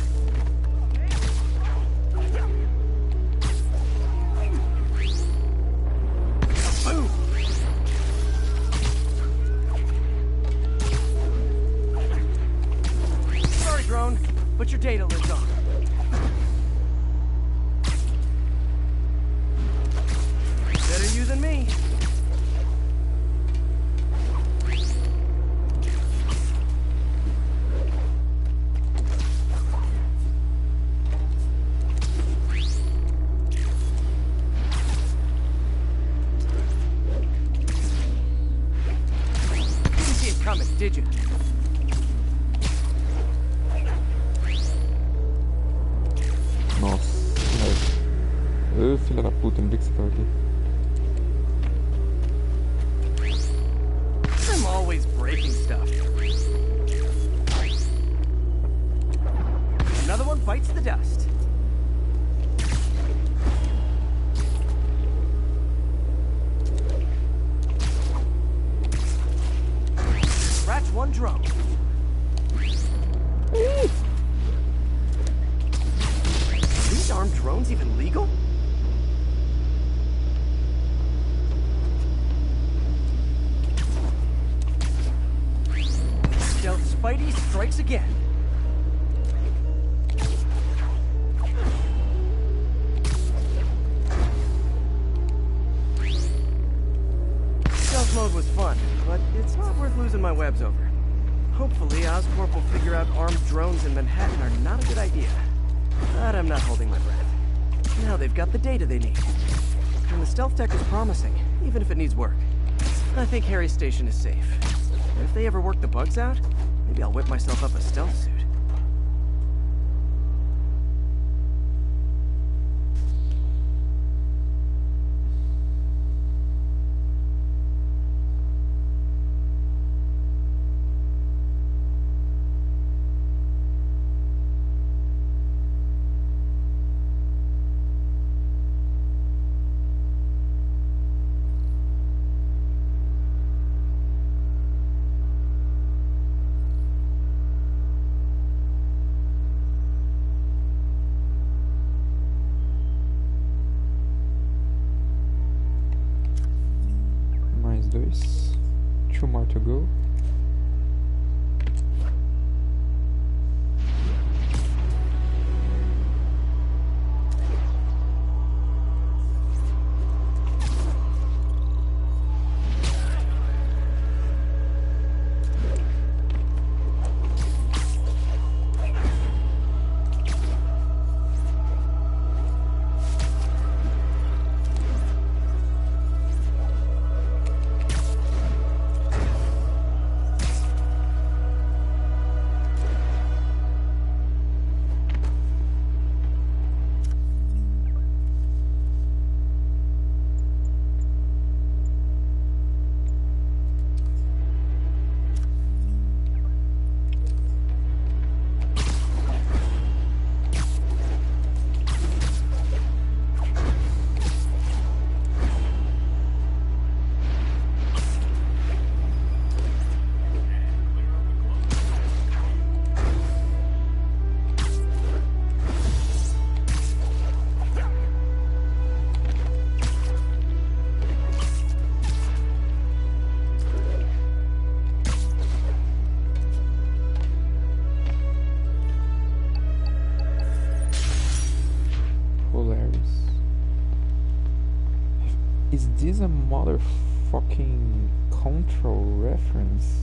Boom. Sorry, drone, but your data lives on. Better you than me. Didn't see it coming, did you? Nossa, velho. Ô, filha da puta, não vi que você tava aqui. I'm always breaking stuff. Another one bites the dust. Scratch one drone. Are these armed drones even legal? Stealth Spidey strikes again. Stealth mode was fun, but it's not worth losing my webs over. Hopefully, Oscorp will figure out armed drones in Manhattan are not a good idea. But I'm not holding my breath. Now they've got the data they need. And the stealth tech is promising, even if it needs work. I think Harry's station is safe. And if they ever work the bugs out, maybe I'll whip myself up a stealth suit. Dois. 2 more to go. Is this a motherfucking Control reference?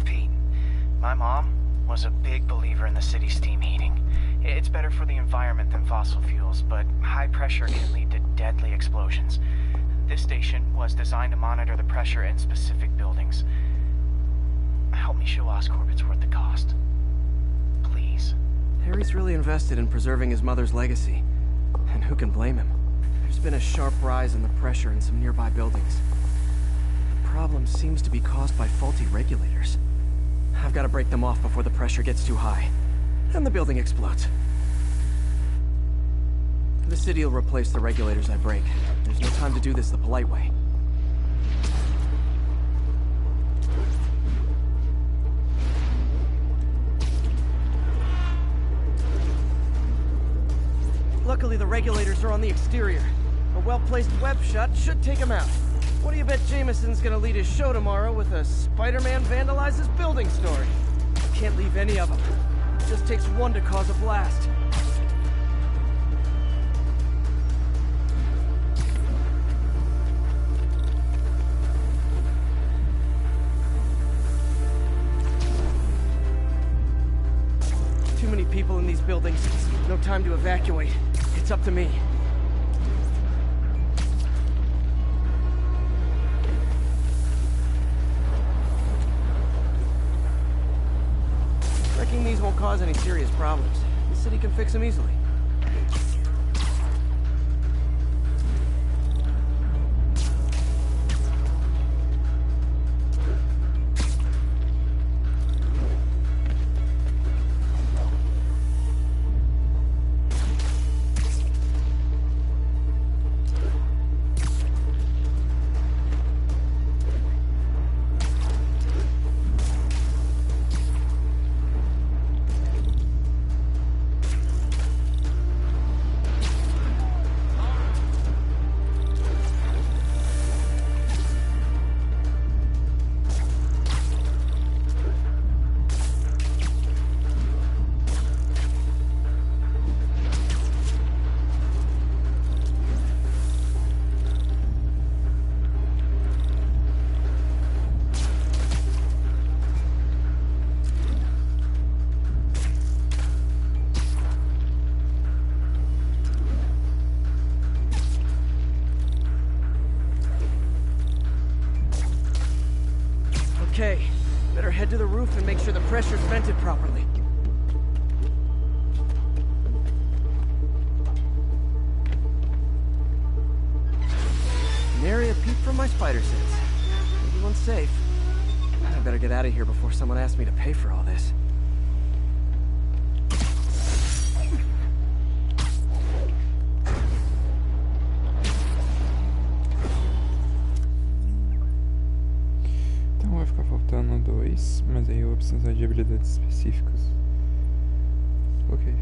Pete, my mom was a big believer in the city's steam heating. It's better for the environment than fossil fuels, but high pressure can lead to deadly explosions. This station was designed to monitor the pressure in specific buildings. Help me show Oscorp it's worth the cost. Please. Harry's really invested in preserving his mother's legacy. And who can blame him? There's been a sharp rise in the pressure in some nearby buildings. The problem seems to be caused by faulty regulators. I've got to break them off before the pressure gets too high. And the building explodes. The city will replace the regulators I break. There's no time to do this the polite way. Luckily, the regulators are on the exterior. A well-placed web shot should take them out. What do you bet Jameson's gonna lead his show tomorrow with a Spider-Man vandalizes building story? Can't leave any of them. It just takes one to cause a blast. Too many people in these buildings. No time to evacuate. It's up to me. Wrecking these won't cause any serious problems. The city can fix them easily. properly. Nary a peep from my spider sense. Everyone's safe. I better get out of here before someone asks me to pay for all this. Então vai ficar faltando 2, mas aí eu vou precisar de habilidades específicas. Ok.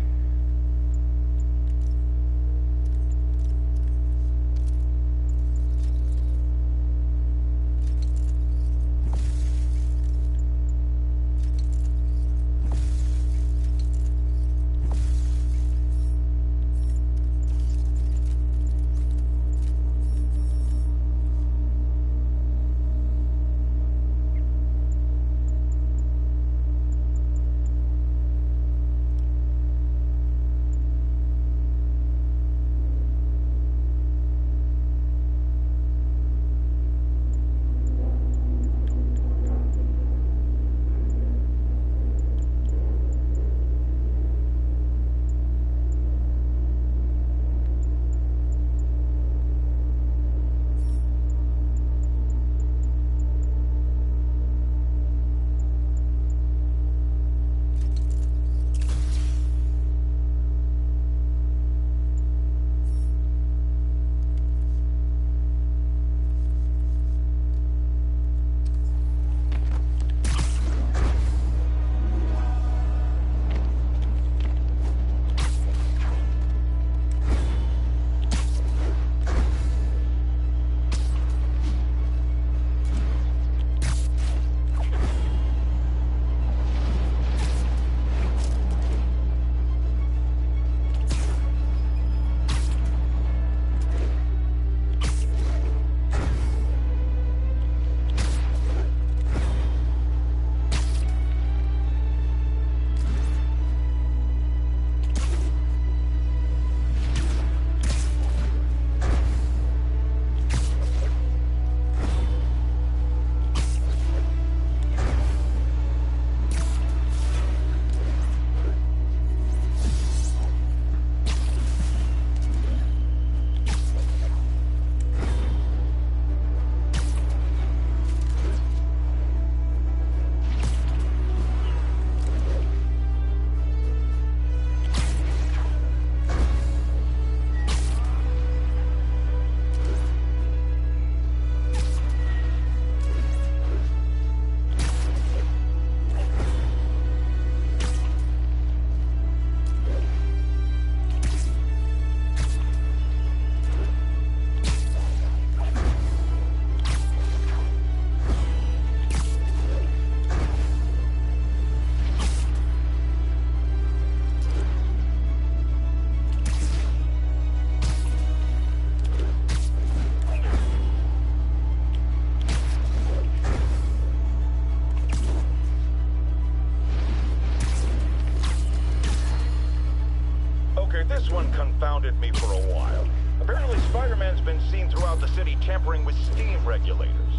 Confounded me for a while. Apparently Spider-Man's been seen throughout the city tampering with steam regulators.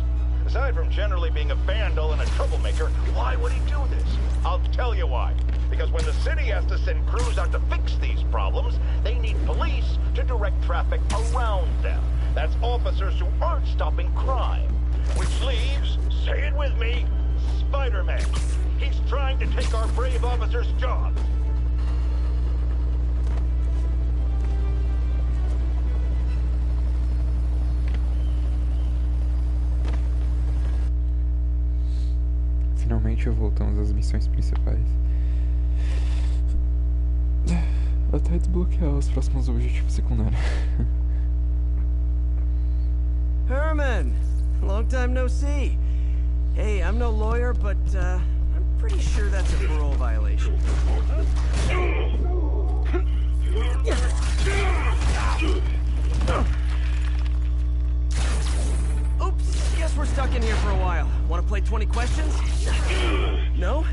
Aside from generally being a vandal and a troublemaker, why would he do this? I'll tell you why. Because when the city has to send crews out to fix these problems, they need police to direct traffic around them. That's officers who aren't stopping crime. Which leaves, say it with me, Spider-Man. He's trying to take our brave officers' jobs. Finalmente voltamos às missões principais. Até desbloquear os próximos objetivos secundários. Herman! Long time no see. Hey, I'm no lawyer, but I'm pretty sure that's a parole violation. Oops, guess we're stuck in here for a while. Want to play 20 questions? No?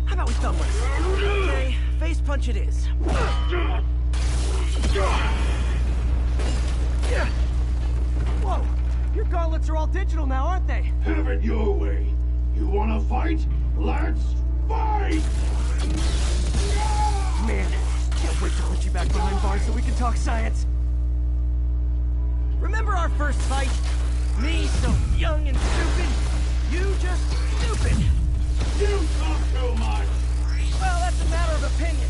How about we thumb this? Okay, face punch it is. Whoa! Your gauntlets are all digital now, aren't they? Have it your way. You wanna fight? Let's fight! so we can talk science. Remember our first fight? Me, so young and stupid. You just stupid. You talk too much! Well, that's a matter of opinion.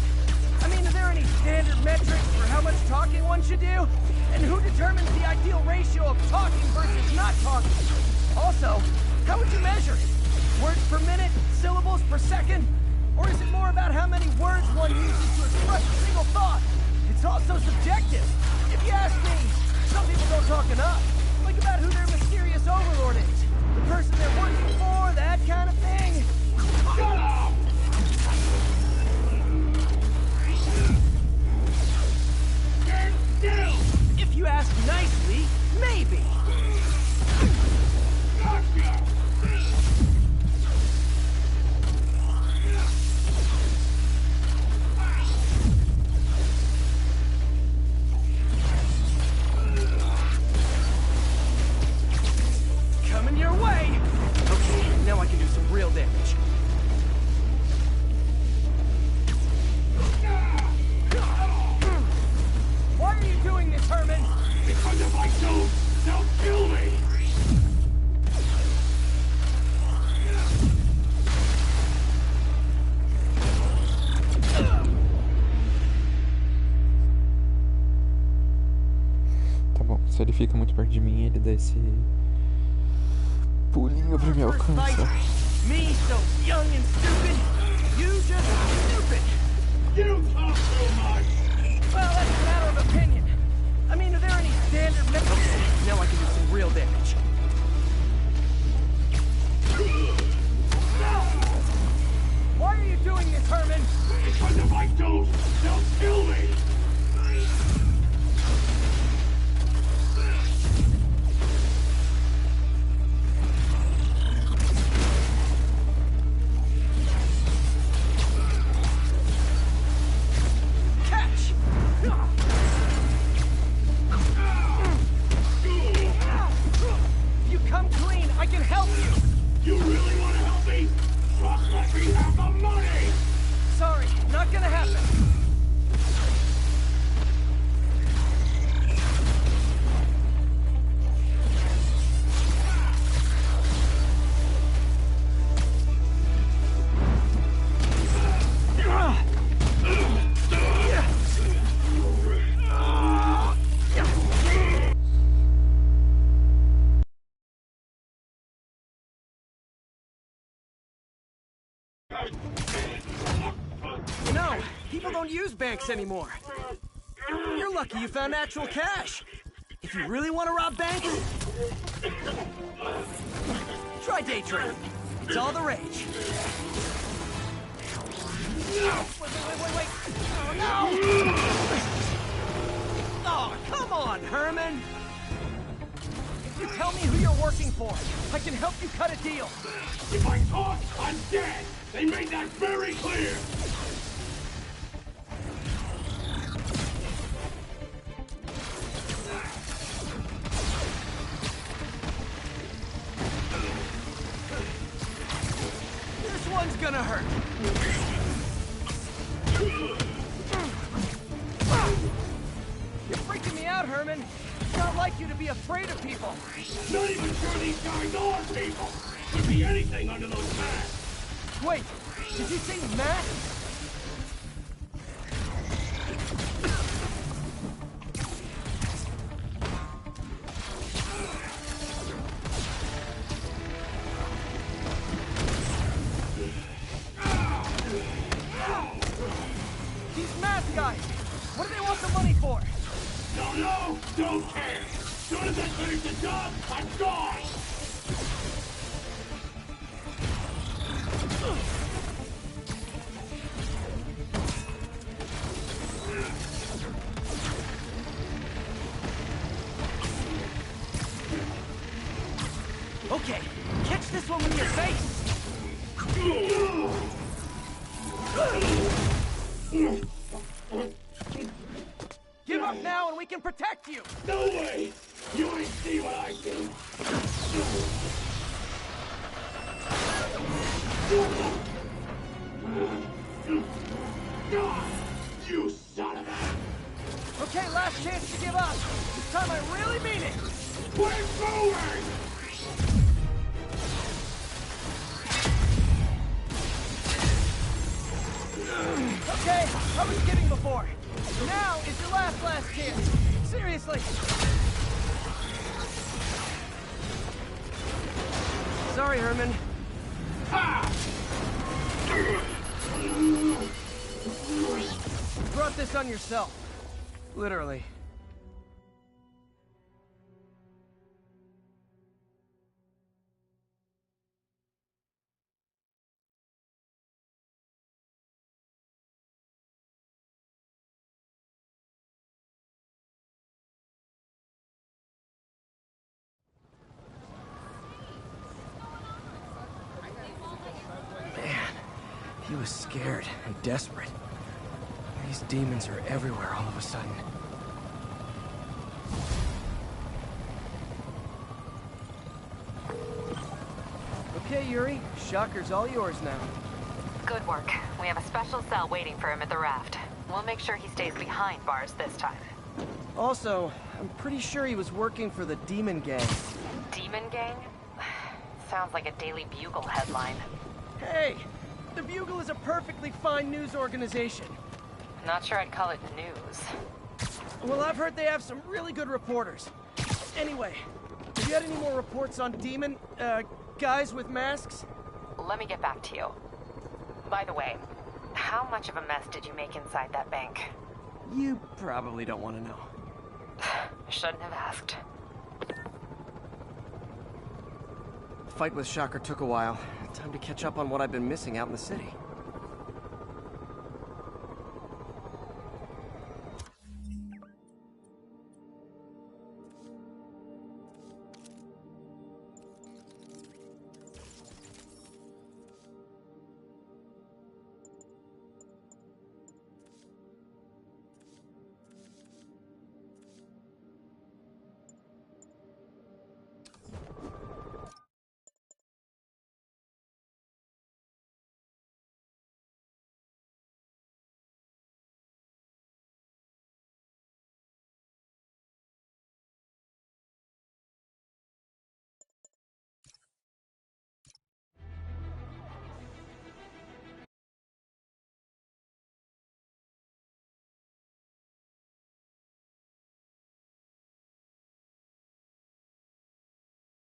I mean, are there any standard metrics for how much talking one should do? And who determines the ideal ratio of talking versus not talking? Also, how would you measure it? Words per minute? Syllables per second? Or is it more about how many words one uses to express a single thought? It's also subjective. If you ask me, some people don't talk enough. Think about who their mysterious overlord is. The person they're working for, that kind of thing. Shut up! Stand still! If you ask nicely, maybe. Gotcha! Coming your way! Okay, now I can do some real damage. Why are you doing this, Herman? Because if I don't, they'll kill me! Tá bom, se ele fica muito perto de mim, ele dá esse pulinho pra me alcançar. Me, so young and stupid. You just stupid. You talk too much! Well, that's a matter of opinion. I mean, are there any standard metrics? Okay, now I can do some real damage. Why are you doing this, Herman? Because if I don't, they'll kill me! Catch! You come clean, I can help you! You really want to help me? Just let me have the money! Sorry, not gonna happen. You know, people don't use banks anymore. You're lucky you found actual cash. If you really want to rob banks, try day trading. It's all the rage. Wait. Oh, no! Oh, come on, Herman! If you tell me who you're working for, I can help you cut a deal. If I talk, I'm dead! They made that very clear! This one's gonna hurt. You're freaking me out, Herman. It's not like you to be afraid of people. Not even sure these guys are people! Could be anything under those masks! Wait, did you say Matt? These math guys, what do they want the money for? Don't know! Don't care! Soon as I finish the job, I'm gone! Okay, catch this one with your face! Give up now and we can protect you! No way! You ain't see what I see! You son of a... Okay, last chance to give up. This time I really mean it. We're going! Okay, I was kidding before. Now is your last chance. Seriously. Sorry, Herman. You brought this on yourself. Literally. He was scared and desperate. These demons are everywhere all of a sudden. Okay, Yuri. Shocker's all yours now. Good work. We have a special cell waiting for him at the raft. We'll make sure he stays behind bars this time. Also, I'm pretty sure he was working for the Demon Gang. Demon Gang? Sounds like a Daily Bugle headline. Hey! The Bugle is a perfectly fine news organization. Not sure I'd call it news. Well, I've heard they have some really good reporters. Anyway, have you had any more reports on demon, guys with masks? Let me get back to you. By the way, how much of a mess did you make inside that bank? You probably don't want to know. Shouldn't have asked. The fight with Shocker took a while. Time to catch up on what I've been missing out in the city.